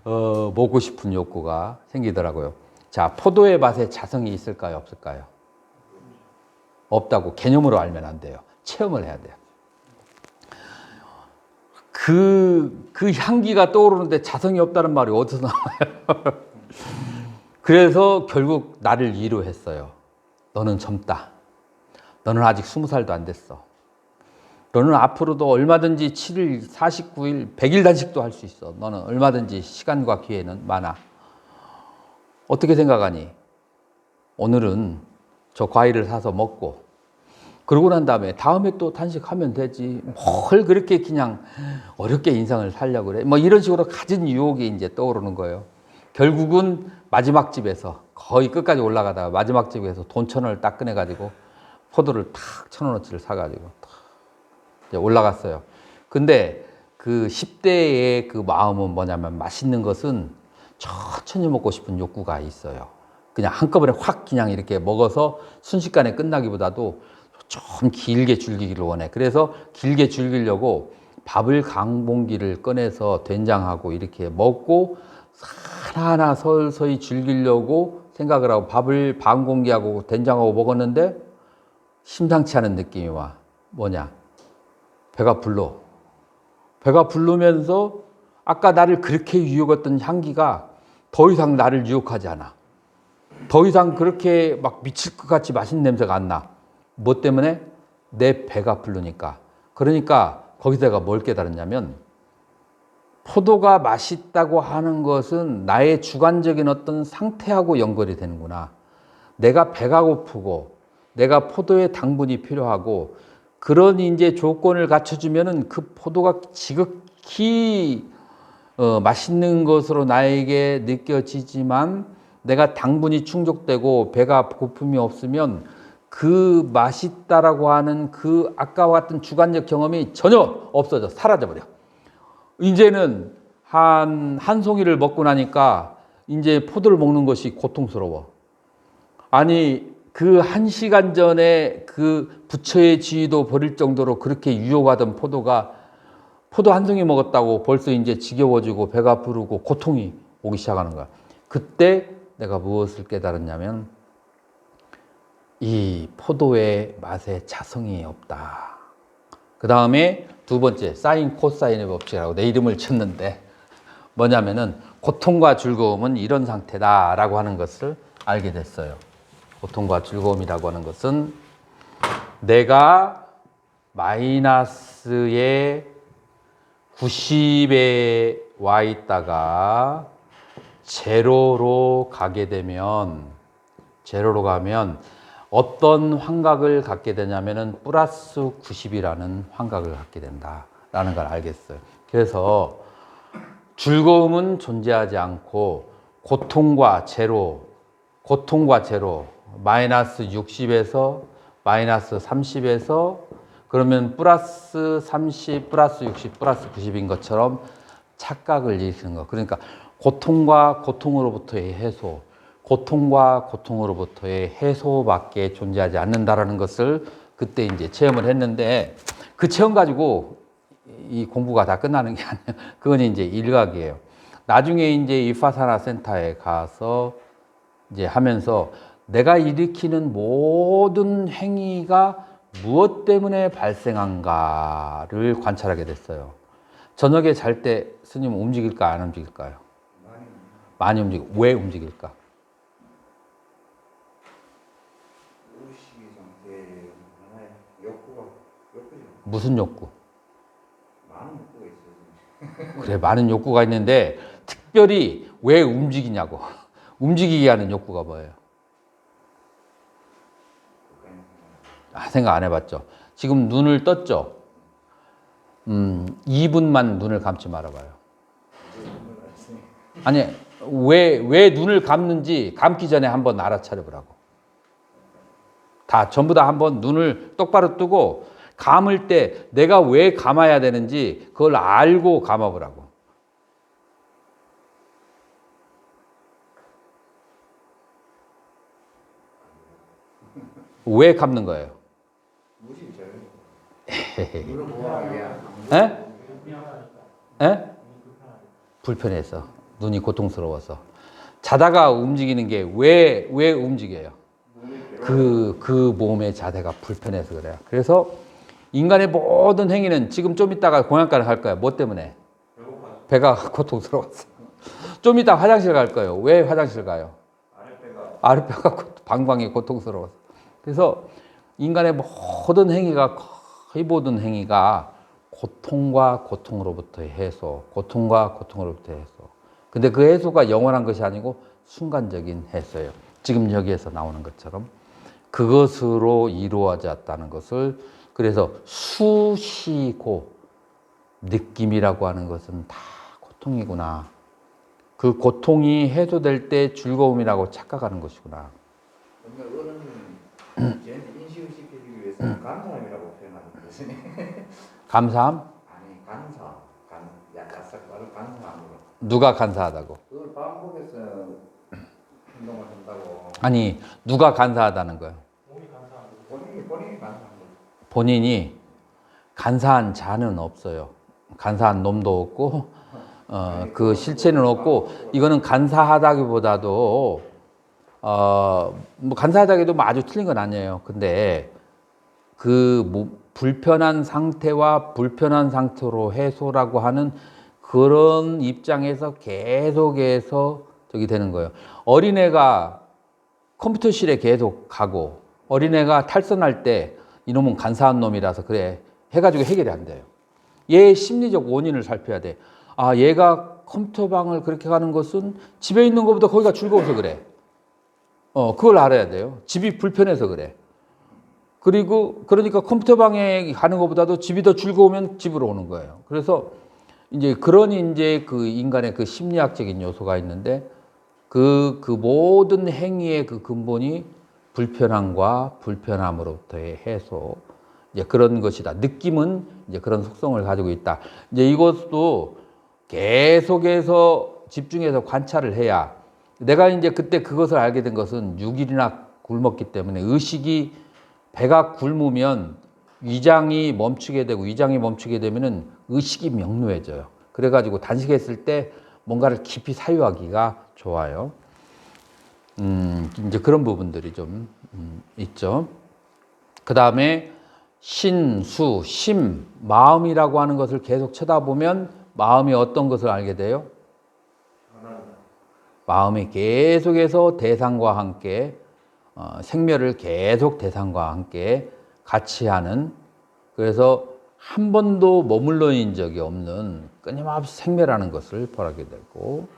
먹고 싶은 욕구가 생기더라고요. 자, 포도의 맛에 자성이 있을까요? 없을까요? 없다고 개념으로 알면 안 돼요. 체험을 해야 돼요. 그 향기가 떠오르는데 자성이 없다는 말이 어디서 나와요? 그래서 결국 나를 위로했어요. 너는 젊다. 너는 아직 20살도 안 됐어. 너는 앞으로도 얼마든지 7일, 49일, 100일 단식도 할 수 있어. 너는 얼마든지 시간과 기회는 많아. 어떻게 생각하니? 오늘은 저 과일을 사서 먹고 그러고 난 다음에 또 단식하면 되지. 뭘 그렇게 그냥 어렵게 인생을 살려고 그래. 뭐 이런 식으로 가진 유혹이 이제 떠오르는 거예요. 결국은 마지막 집에서 거의 끝까지 올라가다가 마지막 집에서 돈 1,000원을 딱 꺼내가지고 포도를 탁 1,000원어치를 사가지고 탁 이제 올라갔어요. 근데 그 10대의 그 마음은 뭐냐면 맛있는 것은 천천히 먹고 싶은 욕구가 있어요. 그냥 한꺼번에 확 그냥 이렇게 먹어서 순식간에 끝나기보다도 좀 길게 즐기기를 원해. 그래서 길게 즐기려고 밥을 강봉기를 꺼내서 된장하고 이렇게 먹고 하나하나 서서히 즐기려고 생각을 하고 밥을 반 공기하고 된장하고 먹었는데 심상치 않은 느낌이 와. 뭐냐? 배가 불러. 배가 부르면서 아까 나를 그렇게 유혹했던 향기가 더 이상 나를 유혹하지 않아. 더 이상 그렇게 막 미칠 것 같이 맛있는 냄새가 안 나. 뭐 때문에? 내 배가 부르니까. 그러니까 거기서 내가 뭘 깨달았냐면 포도가 맛있다고 하는 것은 나의 주관적인 어떤 상태하고 연결이 되는구나. 내가 배가 고프고 내가 포도의 당분이 필요하고 그런 이제 조건을 갖춰주면은 그 포도가 지극히 맛있는 것으로 나에게 느껴지지만 내가 당분이 충족되고 배가 고픔이 없으면 그 맛있다라고 하는 그 아까와 같은 주관적 경험이 전혀 없어져 사라져버려. 이제는 한 송이를 먹고 나니까 이제 포도를 먹는 것이 고통스러워. 아니 그 1시간 전에 그 부처의 지위도 버릴 정도로 그렇게 유혹하던 포도가 포도 한 송이 먹었다고 벌써 이제 지겨워지고 배가 부르고 고통이 오기 시작하는 거야. 그때 내가 무엇을 깨달았냐면 이 포도의 맛에 자성이 없다. 그 다음에 두 번째 사인 코사인의 법칙이라고 내 이름을 쳤는데 뭐냐면은 고통과 즐거움은 이런 상태다라고 하는 것을 알게 됐어요. 고통과 즐거움이라고 하는 것은 내가 마이너스의 90에 와 있다가 제로로 가게 되면 제로로 가면 어떤 환각을 갖게 되냐면은 플러스 90이라는 환각을 갖게 된다라는 걸 알겠어요. 그래서 즐거움은 존재하지 않고 고통과 제로 마이너스 60에서 마이너스 30에서 그러면 플러스 30, 플러스 60, 플러스 90인 것처럼 착각을 일으키는 거. 그러니까 고통과 고통으로부터의 해소, 고통과 고통으로부터의 해소밖에 존재하지 않는다라는 것을 그때 이제 체험을 했는데 그 체험 가지고 이 공부가 다 끝나는 게 아니에요. 그건 이제 일각이에요. 나중에 이제 이파사나 센터에 가서 이제 하면서 내가 일으키는 모든 행위가 무엇 때문에 발생한가를 관찰하게 됐어요. 저녁에 잘 때 스님 움직일까 안 움직일까요? 많이 움직여. 왜 움직일까? 의식의 상태 하나의 욕구죠. 무슨 욕구? 많은 욕구가 있어요. 그래, 많은 욕구가 있는데 특별히 왜 움직이냐고. 움직이게 하는 욕구가 뭐예요? 생각 안 해봤죠. 지금 눈을 떴죠. 2분만 눈을 감지 말아봐요. 아니, 왜 눈을 감는지 감기 전에 한번 알아차려보라고. 다 전부 다 한번 눈을 똑바로 뜨고 감을 때 내가 왜 감아야 되는지 그걸 알고 감아보라고. 왜 감는 거예요? 무심절. 눈을 보호하기 위한. 에? 에? 불편해서. 눈이 고통스러워서. 자다가 움직이는 게 왜 움직여요? 그 몸의 자세가 불편해서 그래요. 그래서 인간의 모든 행위는 지금 좀 있다가 공양가를 갈 거예요. 뭐 때문에? 배가 고통스러워서. 좀 이따 화장실 갈 거예요. 왜 화장실 가요? 아랫배가 방광이 고통스러워서. 그래서 인간의 모든 행위가 거의 모든 행위가 고통과 고통으로부터의 해소, 고통과 고통으로부터의 해소. 근데 그 해소가 영원한 것이 아니고 순간적인 해소예요. 지금 여기에서 나오는 것처럼 그것으로 이루어졌다는 것을 그래서 수시고 느낌이라고 하는 것은 다 고통이구나. 그 고통이 해소될 때 즐거움이라고 착각하는 것이구나. 그러면 어른 인식을 시키기 위해서 감사함이라고 표현하는 것이니. 감사함? 아니 간사, 약삭 말을 간사함으로. 누가 간사하다고? 그걸 반복해서 행동을 한다고. 아니, 누가 간사하다는 거예요? 본인이 간사한 거죠. 본인이 간사한 자는 없어요. 간사한 놈도 없고, 그 실체는 없고, 이거는 간사하다기보다도, 뭐 간사하다기도 뭐 아주 틀린 건 아니에요. 근데 불편한 상태와 불편한 상태로 해소라고 하는 그런 입장에서 계속해서 저기 되는 거예요. 어린애가 컴퓨터실에 계속 가고 어린애가 탈선할 때 이놈은 간사한 놈이라서 그래 해가지고 해결이 안 돼요. 얘의 심리적 원인을 살펴야 돼. 아, 얘가 컴퓨터방을 그렇게 가는 것은 집에 있는 것보다 거기가 즐거워서 그래. 그걸 알아야 돼요. 집이 불편해서 그래. 그러니까 컴퓨터방에 가는 것보다도 집이 더 즐거우면 집으로 오는 거예요. 그래서 이제 그런 이제 그 인간의 그 심리학적인 요소가 있는데 그 모든 행위의 그 근본이 불편함과 불편함으로부터의 해소. 이제 그런 것이다. 느낌은 이제 그런 속성을 가지고 있다. 이제 이것도 계속해서 집중해서 관찰을 해야 내가 이제 그때 그것을 알게 된 것은 6일이나 굶었기 때문에 의식이 배가 굶으면 위장이 멈추게 되고 위장이 멈추게 되면은 의식이 명료해져요. 그래가지고 단식했을 때 뭔가를 깊이 사유하기가 좋아요. 이제 그런 부분들이 좀 있죠. 그 다음에 신, 수, 심, 마음이라고 하는 것을 계속 쳐다보면 마음이 어떤 것을 알게 돼요? 마음이 계속해서 대상과 함께 생멸을 계속 대상과 함께 같이 하는 그래서 한 번도 머물러 있는 적이 없는 끊임없이 생멸하는 것을 벌하게 되고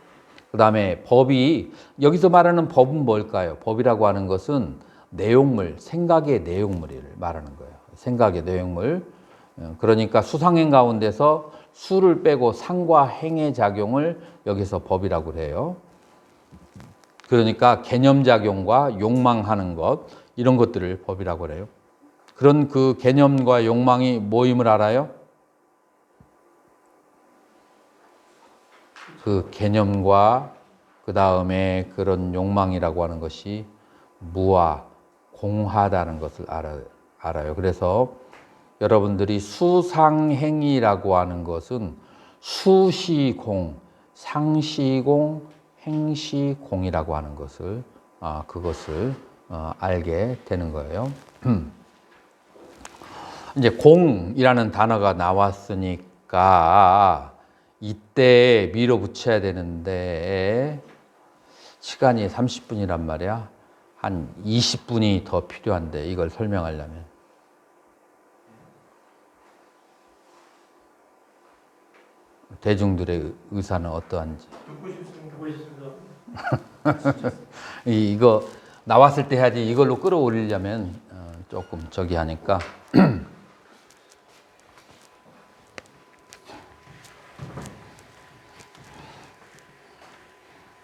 그 다음에 법이 여기서 말하는 법은 뭘까요? 법이라고 하는 것은 내용물, 생각의 내용물을 말하는 거예요. 생각의 내용물. 그러니까 수상행 가운데서 수를 빼고 상과 행의 작용을 여기서 법이라고 해요. 그러니까 개념작용과 욕망하는 것 이런 것들을 법이라고 해요. 그런 그 개념과 욕망이 뭐임을 알아요? 그 개념과 그 다음에 그런 욕망이라고 하는 것이 무와 공하다는 것을 알아요. 그래서 여러분들이 수상행위라고 하는 것은 수시공, 상시공, 행시공이라고 하는 것을 그것을 알게 되는 거예요. 이제 공이라는 단어가 나왔으니까 이때 밀어붙여야 되는데 시간이 30분이란 말이야. 한 20분이 더 필요한데 이걸 설명하려면 대중들의 의사는 어떠한지 듣고 싶습니다. 이거 나왔을 때 해야지. 이걸로 끌어올리려면 조금 저기 하니까.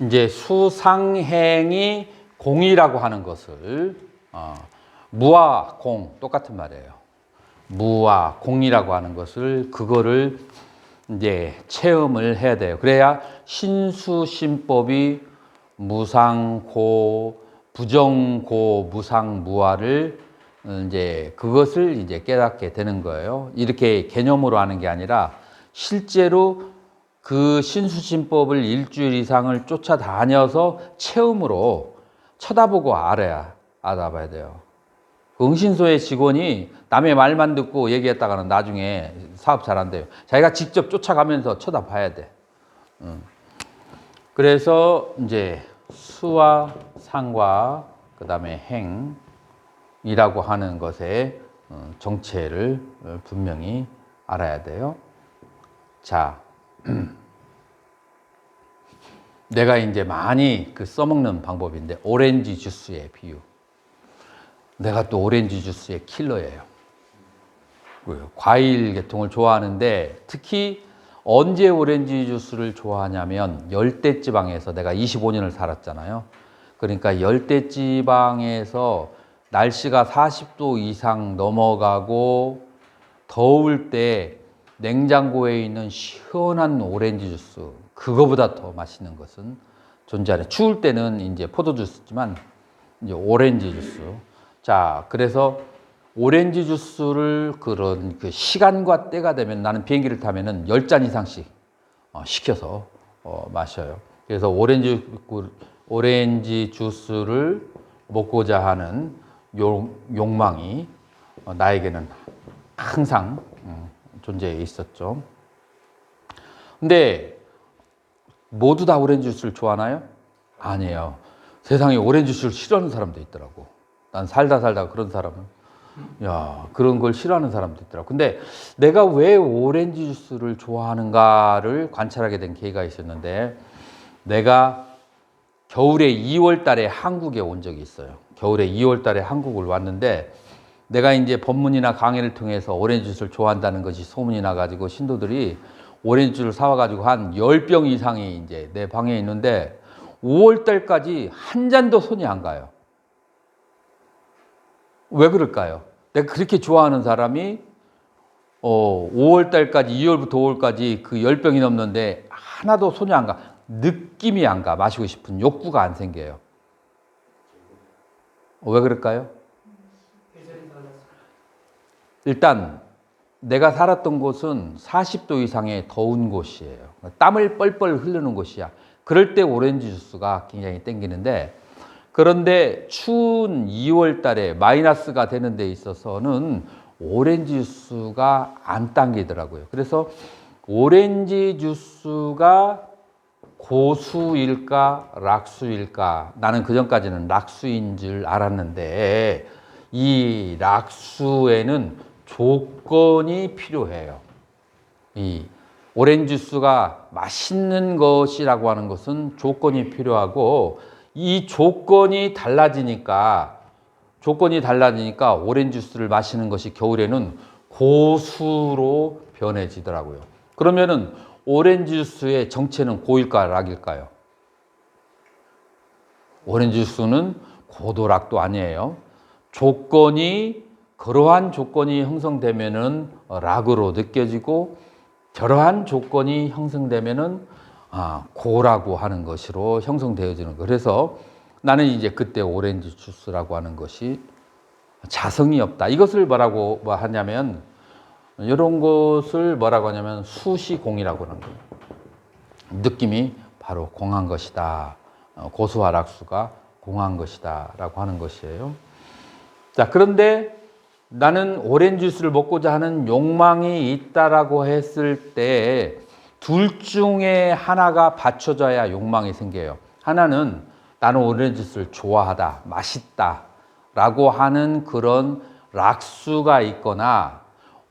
이제 수상행이 공이라고 하는 것을 무와 공 똑같은 말이에요. 무와 공이라고 하는 것을 그거를 이제 체험을 해야 돼요. 그래야 신수신법이 무상고, 부정고, 무상무화를 이제 그것을 이제 깨닫게 되는 거예요. 이렇게 개념으로 하는 게 아니라 실제로 그 신수신법을 일주일 이상을 쫓아다녀서 체험으로 쳐다보고 알아봐야 돼요. 응신소의 직원이 남의 말만 듣고 얘기했다가는 나중에 사업 잘 안 돼요. 자기가 직접 쫓아가면서 쳐다봐야 돼. 그래서 이제 수와 상과 그 다음에 행이라고 하는 것의 정체를 분명히 알아야 돼요. 자, 내가 이제 많이 써먹는 방법인데 오렌지 주스의 비유. 내가 또 오렌지 주스의 킬러예요. 과일 계통을 좋아하는데 특히 언제 오렌지 주스를 좋아하냐면 열대지방에서 내가 25년을 살았잖아요. 그러니까 열대지방에서 날씨가 40도 이상 넘어가고 더울 때 냉장고에 있는 시원한 오렌지 주스, 그거보다 더 맛있는 것은 존재하네. 추울 때는 이제 포도 주스지만 이제 오렌지 주스. 자, 그래서 오렌지 주스를 그런 그 시간과 때가 되면 나는 비행기를 타면은 10잔 이상씩 시켜서 마셔요. 그래서 오렌지 주스를 먹고자 하는 욕망이 나에게는 항상 존재해 있었죠. 근데 모두 다 오렌지 주스를 좋아하나요? 아니에요. 세상에 오렌지 주스를 싫어하는 사람도 있더라고. 난 살다 그런 사람은 그런 걸 싫어하는 사람도 있더라고. 근데 내가 왜 오렌지 주스를 좋아하는가를 관찰하게 된 계기가 있었는데, 내가 겨울에 2월 달에 한국에 온 적이 있어요. 겨울에 2월 달에 한국을 왔는데 내가 이제 법문이나 강의를 통해서 오렌지 주스를 좋아한다는 것이 소문이 나가지고 신도들이 오렌지 주스를 사와가지고 한 10병 이상이 이제 내 방에 있는데 5월 달까지 한 잔도 손이 안 가요. 왜 그럴까요? 내가 그렇게 좋아하는 사람이 5월 달까지, 2월부터 5월까지 그 10병이 넘는데 하나도 손이 안 가. 느낌이 안 가. 마시고 싶은 욕구가 안 생겨요. 왜 그럴까요? 일단 내가 살았던 곳은 40도 이상의 더운 곳이에요. 땀을 뻘뻘 흐르는 곳이야. 그럴 때 오렌지 주스가 굉장히 땡기는데, 그런데 추운 2월 달에 마이너스가 되는 데 있어서는 오렌지 주스가 안 당기더라고요. 그래서 오렌지 주스가 고수일까 락수일까, 나는 그전까지는 락수인 줄 알았는데 이 락수에는 조건이 필요해요. 이 오렌지 주스가 맛있는 것이라고 하는 것은 조건이 필요하고, 이 조건이 달라지니까 오렌지 주스를 마시는 것이 겨울에는 고수로 변해지더라고요. 그러면은 오렌지 주스의 정체는 고일까 락일까요? 오렌지 주스는 고도 락도 아니에요. 그러한 조건이 형성되면은 락으로 느껴지고, 저러한 조건이 형성되면은 고라고 하는 것으로 형성되어지는 거. 그래서 나는 이제 그때 오렌지 주스라고 하는 것이 자성이 없다. 이것을 뭐라고 하냐면, 이런 것을 뭐라고 하냐면 수시공이라고 하는 거예요. 느낌이 바로 공한 것이다. 고수와 락수가 공한 것이다 라고 하는 것이에요. 자, 그런데 나는 오렌지 주스를 먹고자 하는 욕망이 있다라고 했을 때 둘 중에 하나가 받쳐져야 욕망이 생겨요. 하나는 나는 오렌지 주스를 좋아하다, 맛있다 라고 하는 그런 락수가 있거나,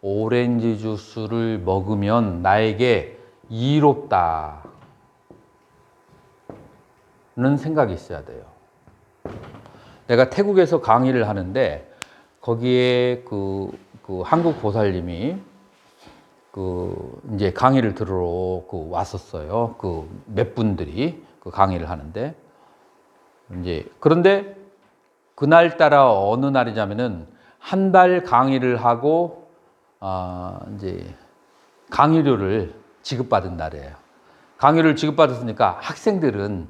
오렌지 주스를 먹으면 나에게 이롭다, 생각이 있어야 돼요. 내가 태국에서 강의를 하는데 거기에 그 한국 보살님이 이제 강의를 들으러 왔었어요. 몇 분들이 강의를 하는데 이제 그런데 그날따라 어느 날이냐면은 한 달 강의를 하고 이제 강의료를 지급받은 날이에요. 강의를 지급받았으니까 학생들은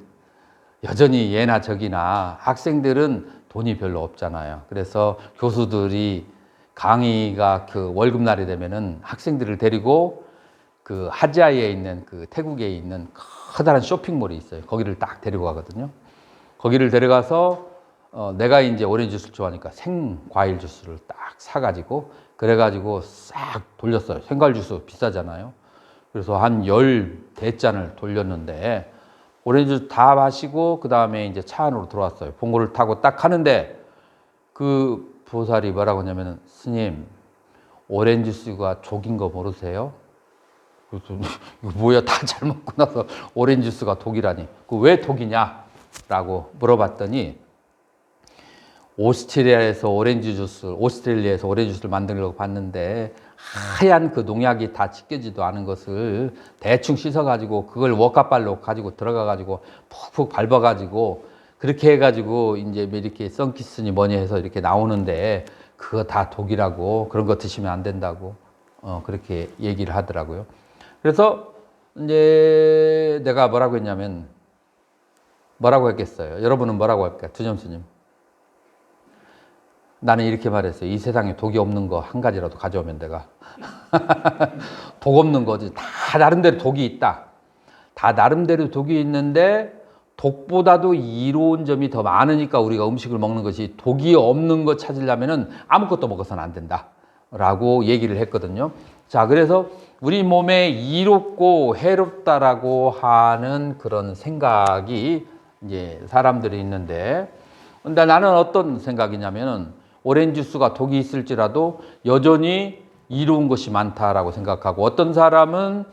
여전히 예나 저기나 학생들은 돈이 별로 없잖아요. 그래서 교수들이 강의가 월급날이 되면은 학생들을 데리고 하지아에 있는 태국에 있는 커다란 쇼핑몰이 있어요. 거기를 딱 데리고 가거든요. 거기를 데려가서 내가 이제 오렌지 주스를 좋아하니까 생과일 주스를 딱 사가지고 그래가지고 싹 돌렸어요. 생과일 주스 비싸잖아요. 그래서 한 10대잔을 돌렸는데 오렌지 주스 다 마시고 그 다음에 이제 차 안으로 들어왔어요. 봉고를 타고 딱 하는데 그 보살이 뭐라고 하냐면은 스님 오렌지 주스가 독인 거 모르세요? 그래서 이거 뭐야 다 잘 먹고 나서 오렌지 주스가 독이라니 왜 독이냐? 라고 물어봤더니 오스트레일리아에서 오렌지 주스를 만들려고 봤는데 하얀 농약이 다 찢겨지도 않은 것을 대충 씻어가지고 그걸 워카발로 가지고 들어가가지고 푹푹 밟아가지고 그렇게 해가지고 이제 이렇게 썬키스니 뭐니 해서 이렇게 나오는데 그거 다 독이라고 그런 거 드시면 안 된다고 그렇게 얘기를 하더라고요. 그래서 이제 내가 뭐라고 했냐면 뭐라고 했겠어요? 여러분은 뭐라고 할까요? 두점스님. 나는 이렇게 말했어요. 이 세상에 독이 없는 거 한 가지라도 가져오면 내가 독 없는 거지. 다 나름대로 독이 있다. 다 나름대로 독이 있는데 독보다도 이로운 점이 더 많으니까 우리가 음식을 먹는 것이 독이 없는 거 찾으려면은 아무것도 먹어서는 안 된다. 라고 얘기를 했거든요. 자, 그래서 우리 몸에 이롭고 해롭다라고 하는 그런 생각이 이제 사람들이 있는데 근데 나는 어떤 생각이냐면은 오렌지 주스가 독이 있을지라도 여전히 이로운 것이 많다라고 생각하고 어떤 사람은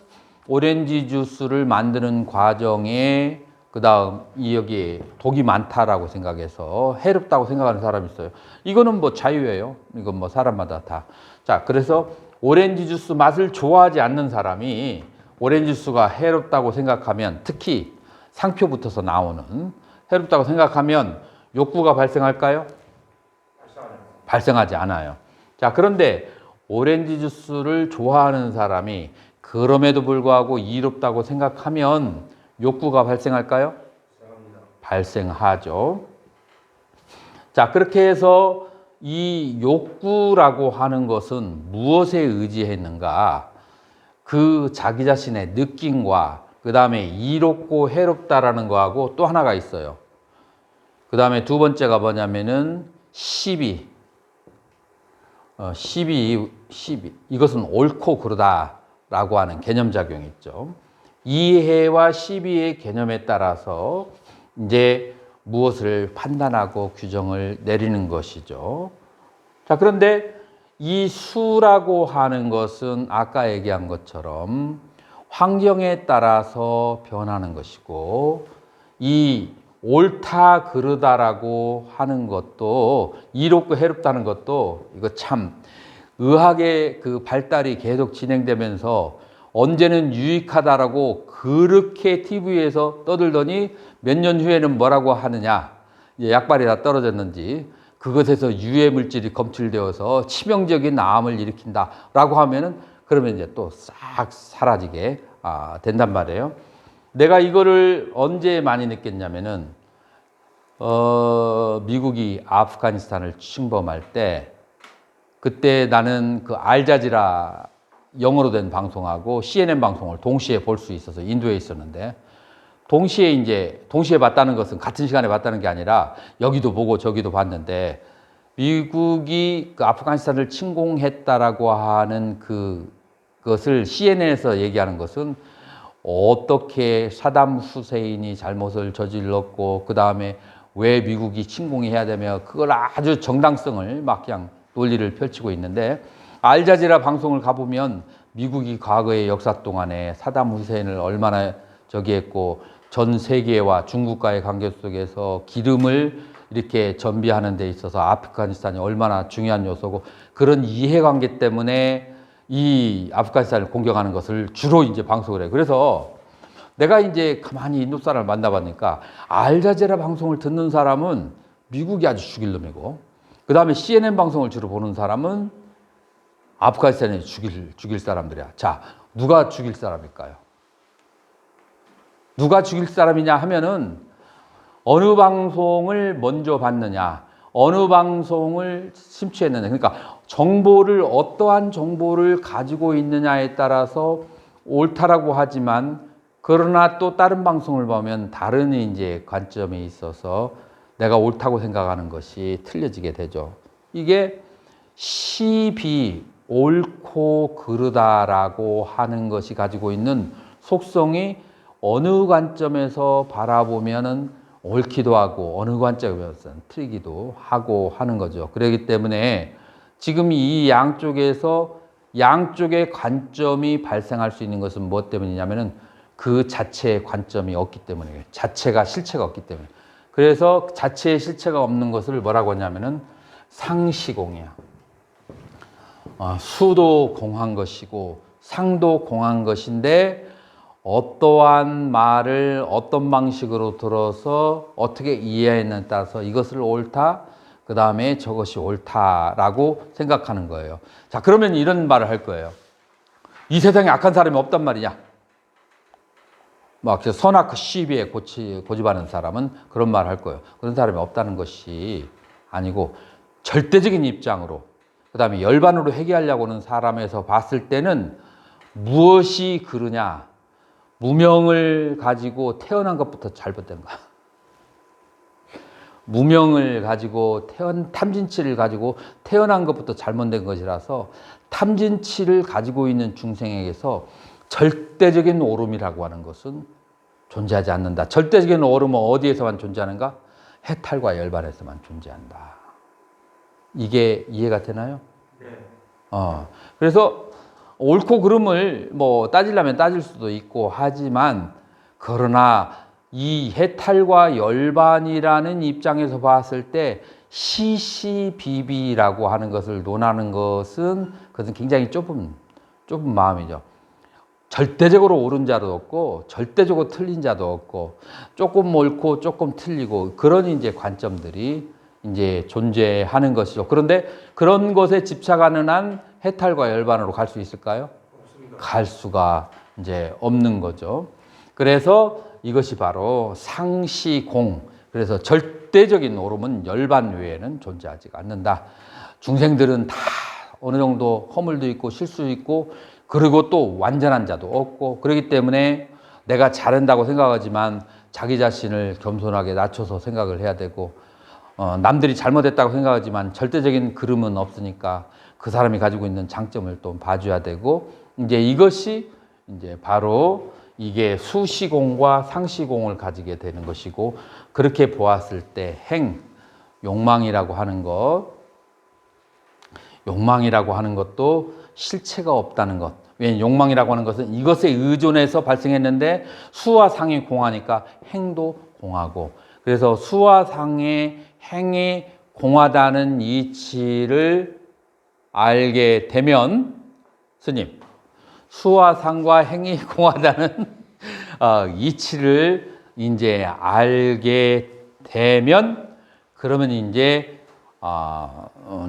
오렌지 주스를 만드는 과정에 그다음 여기에 독이 많다라고 생각해서 해롭다고 생각하는 사람이 있어요. 이거는 뭐 자유예요. 이건 뭐 사람마다 다. 자, 그래서 오렌지 주스 맛을 좋아하지 않는 사람이 오렌지 주스가 해롭다고 생각하면 특히 상표 붙어서 나오는 해롭다고 생각하면 욕구가 발생할까요? 발생하지 않아요. 자, 그런데 오렌지 주스를 좋아하는 사람이 그럼에도 불구하고 이롭다고 생각하면 욕구가 발생할까요? 발생하죠. 자, 그렇게 해서 이 욕구라고 하는 것은 무엇에 의지했는가? 그 자기 자신의 느낌과 그 다음에 이롭고 해롭다라는 거하고 또 하나가 있어요. 그 다음에 두 번째가 뭐냐면은 시비. 시비. 이것은 옳고 그르다라고 하는 개념작용이 있죠. 이해와 시비의 개념에 따라서 이제 무엇을 판단하고 규정을 내리는 것이죠. 자, 그런데 이 수라고 하는 것은 아까 얘기한 것처럼 환경에 따라서 변하는 것이고 이 옳다 그르다라고 하는 것도 이롭고 해롭다는 것도 이거 참 의학의 발달이 계속 진행되면서 언제는 유익하다라고 그렇게 TV에서 떠들더니 몇 년 후에는 뭐라고 하느냐 약발이 다 떨어졌는지 그것에서 유해 물질이 검출되어서 치명적인 암을 일으킨다라고 하면은 그러면 이제 또 싹 사라지게 된단 말이에요. 내가 이거를 언제 많이 느꼈냐면은 미국이 아프가니스탄을 침범할 때 그때 나는 알자지라 영어로 된 방송하고 CNN 방송을 동시에 볼 수 있어서 인도에 있었는데 동시에 봤다는 것은 같은 시간에 봤다는 게 아니라 여기도 보고 저기도 봤는데 미국이 아프가니스탄을 침공했다라고 하는 그것을 CNN에서 얘기하는 것은 어떻게 사담 후세인이 잘못을 저질렀고 그 다음에 왜 미국이 침공해야 되며 그걸 아주 정당성을 막 그냥 논리를 펼치고 있는데 알자지라 방송을 가보면 미국이 과거의 역사 동안에 사담 후세인을 얼마나 저기 했고 전 세계와 중국과의 관계 속에서 기름을 이렇게 전비하는 데 있어서 아프가니스탄이 얼마나 중요한 요소고 그런 이해관계 때문에 이 아프가니스탄을 공격하는 것을 주로 이제 방송을 해요. 그래서 내가 이제 가만히 인도 사람을 만나보니까 알자제라 방송을 듣는 사람은 미국이 아주 죽일 놈이고 그 다음에 CNN 방송을 주로 보는 사람은 아프가니스탄이 죽일 사람들이야. 자, 누가 죽일 사람일까요? 누가 죽일 사람이냐 하면은 어느 방송을 먼저 봤느냐, 어느 방송을 심취했느냐. 그러니까 정보를 어떠한 정보를 가지고 있느냐에 따라서 옳다라고 하지만 그러나 또 다른 방송을 보면 다른 이제 관점이 있어서 내가 옳다고 생각하는 것이 틀려지게 되죠. 이게 시비 옳고 그르다라고 하는 것이 가지고 있는 속성이 어느 관점에서 바라보면은 옳기도 하고 어느 관점에서는 틀리기도 하고 하는 거죠. 그렇기 때문에 지금 이 양쪽에서 양쪽의 관점이 발생할 수 있는 것은 무엇 때문이냐면은 그 자체의 관점이 없기 때문에 자체가 실체가 없기 때문에 그래서 자체의 실체가 없는 것을 뭐라고 하냐면은 상시공이야. 수도 공한 것이고 상도 공한 것인데 어떠한 말을 어떤 방식으로 들어서 어떻게 이해했느냐에 따라서 이것을 옳다, 그 다음에 저것이 옳다라고 생각하는 거예요. 자, 그러면 이런 말을 할 거예요. 이 세상에 악한 사람이 없단 말이냐? 막 선악 시비에 고집하는 사람은 그런 말을 할 거예요. 그런 사람이 없다는 것이 아니고 절대적인 입장으로 그 다음에 열반으로 회귀하려고 하는 사람에서 봤을 때는 무엇이 그러냐? 무명을 가지고 태어난 것부터 잘못된 거야. 무명을 가지고 탐진치를 가지고 태어난 것부터 잘못된 것이라서 탐진치를 가지고 있는 중생에게서 절대적인 오름이라고 하는 것은 존재하지 않는다. 절대적인 오름은 어디에서만 존재하는가? 해탈과 열반에서만 존재한다. 이게 이해가 되나요? 네. 그래서 옳고 그름을 뭐 따지려면 따질 수도 있고 하지만 그러나 이 해탈과 열반이라는 입장에서 봤을 때 시시비비라고 하는 것을 논하는 것은 그것은 굉장히 좁은 마음이죠. 절대적으로 옳은 자도 없고 절대적으로 틀린 자도 없고 조금 옳고 조금 틀리고 그런 이제 관점들이 이제 존재하는 것이죠. 그런데 그런 것에 집착하는 한 해탈과 열반으로 갈 수 있을까요? 없습니다. 갈 수가 이제 없는 거죠. 그래서 이것이 바로 상시공. 그래서 절대적인 오름은 열반 외에는 존재하지가 않는다. 중생들은 다 어느 정도 허물도 있고 실수 있고 그리고 또 완전한 자도 없고 그렇기 때문에 내가 잘한다고 생각하지만 자기 자신을 겸손하게 낮춰서 생각을 해야 되고 남들이 잘못했다고 생각하지만 절대적인 그름은 없으니까 그 사람이 가지고 있는 장점을 또 봐줘야 되고 이제 이것이 이제 바로 이게 수시공과 상시공을 가지게 되는 것이고 그렇게 보았을 때 욕망이라고 하는 것도 실체가 없다는 것. 왜냐하면 욕망이라고 하는 것은 이것에 의존해서 발생했는데 수와 상이 공하니까 행도 공하고 그래서 수와 상의 행이 공하다는 이치를 알게 되면 스님 수와 상과 행이 공하다는 이치를 이제 알게 되면 그러면 이제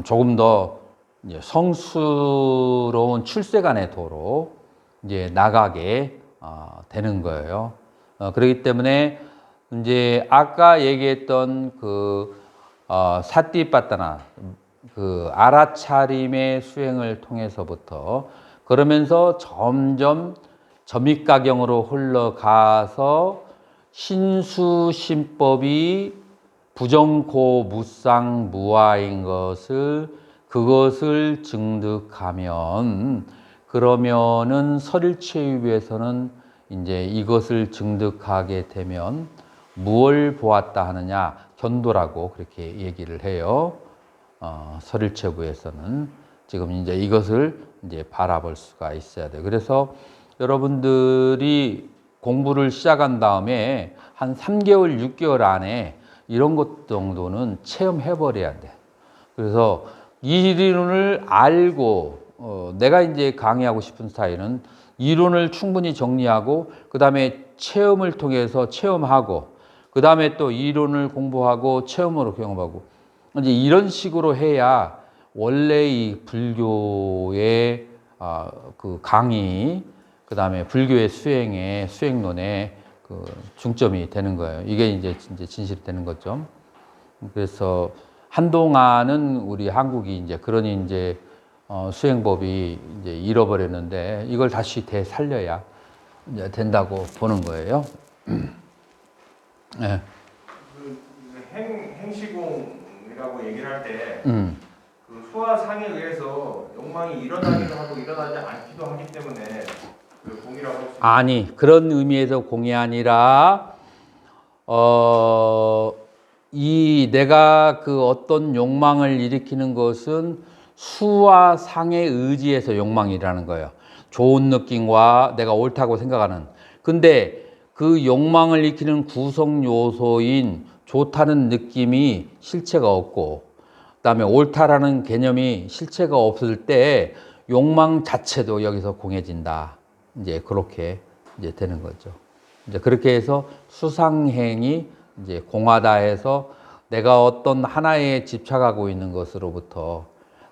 조금 더 이제 성스러운 출세간의 도로 이제 나가게 되는 거예요. 그렇기 때문에 이제 아까 얘기했던 그 사띠빠따나 그 알아차림의 수행을 통해서부터 그러면서 점점 점입가경으로 흘러가서 신수신법이 부정고 무상 무아인 그것을 증득하면 그러면은 설일체유에서는 이제 이것을 증득하게 되면 무엇을 보았다 하느냐 견도라고 그렇게 얘기를 해요. 설일체부에서는 지금 이제 이것을 이제 바라볼 수가 있어야 돼요. 그래서 여러분들이 공부를 시작한 다음에 한 3개월, 6개월 안에 이런 것 정도는 체험해버려야 돼. 그래서 이 이론을 알고 내가 이제 강의하고 싶은 스타일은 이론을 충분히 정리하고 그 다음에 체험을 통해서 체험하고 그 다음에 또 이론을 공부하고 체험으로 경험하고 이제 이런 식으로 해야 원래 이 불교의 그 강의 그 다음에 불교의 수행론에 그 중점이 되는 거예요. 이게 이제 진실이 되는 거죠. 그래서 한동안은 우리 한국이 이제 그런 이제 수행법이 이제 잃어버렸는데 이걸 다시 되살려야 이제 된다고 보는 거예요. 네. 그 행시공이라고 얘기를 할 때 그 수화상에 의해서 욕망이 일어나기도 하고 일어나지 않기도 하기 때문에 그 공이라고 할 수 있는 아니 그런 의미에서 공이 아니라 이 내가 그 어떤 욕망을 일으키는 것은 수와 상의 의지에서 욕망이라는 거예요. 좋은 느낌과 내가 옳다고 생각하는. 근데 그 욕망을 일으키는 구성 요소인 좋다는 느낌이 실체가 없고 그다음에 옳다라는 개념이 실체가 없을 때 욕망 자체도 여기서 공해진다. 이제 그렇게 이제 되는 거죠. 이제 그렇게 해서 수상행이 이제 공하다 해서 내가 어떤 하나에 집착하고 있는 것으로부터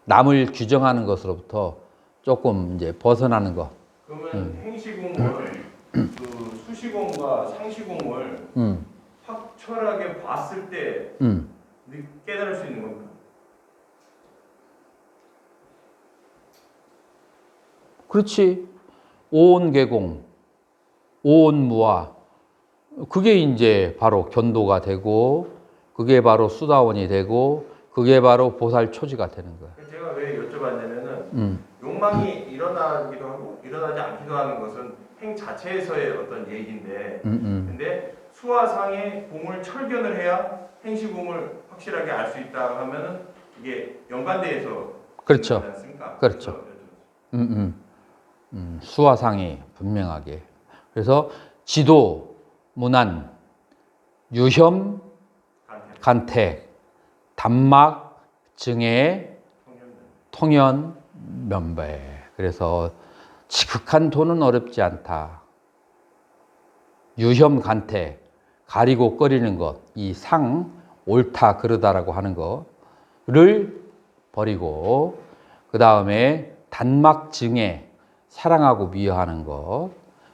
남을 규정하는 것으로부터 조금 이제 벗어나는 거. 그러면 행시공을 그 수시공과 상시공을 확철하게 봤을 때 깨달을 수 있는 겁니다. 그렇지. 오온계공, 오온무화. 그게 이제 바로 견도가 되고, 그게 바로 수다원이 되고, 그게 바로 보살초지가 되는 거야. 제가 왜 여쭤봤냐면은 욕망이 일어나기도 하고 일어나지 않기도 하는 것은 행 자체에서의 어떤 얘기인데 근데 수화상의 공을 철견을 해야 행시공을 확실하게 알 수 있다 하면은 이게 연관돼서 그렇죠. 되지 않습니까? 그렇죠. 수화상이 분명하게. 그래서 지도, 문안, 유혐, 간택, 단막, 증해, 통연, 면배. 그래서 지극한 도는 어렵지 않다. 유혐, 간택, 가리고 꺼리는 것, 이 상, 옳다, 그르다라고 하는 거를 버리고 그 다음에 단막, 증해, 사랑하고 미워하는 것,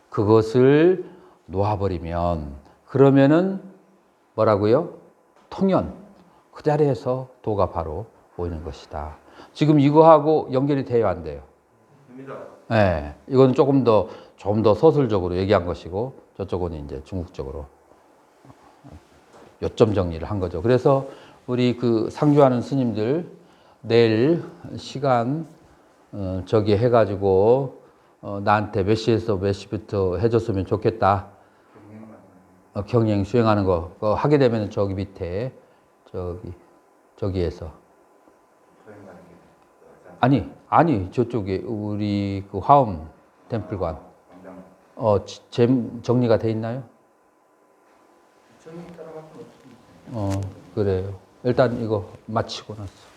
그것을 놓아버리면 그러면은 뭐라고요? 통연. 그 자리에서 도가 바로 보이는 것이다. 지금 이거하고 연결이 돼요, 안 돼요? 됩니다. 네, 이건 조금 더 서술적으로 얘기한 것이고 저쪽은 이제 중국적으로 요점 정리를 한 거죠. 그래서 우리 그 상주하는 스님들 내일 시간 저기 해가지고 나한테 몇 시에서 몇 시부터 해줬으면 좋겠다. 경행 수행하는 거 그거 하게 되면 저기 밑에 저기에서 아니 저쪽에 우리 그 화엄 템플관 정리가 돼 있나요? 그래요. 일단 이거 마치고 나서.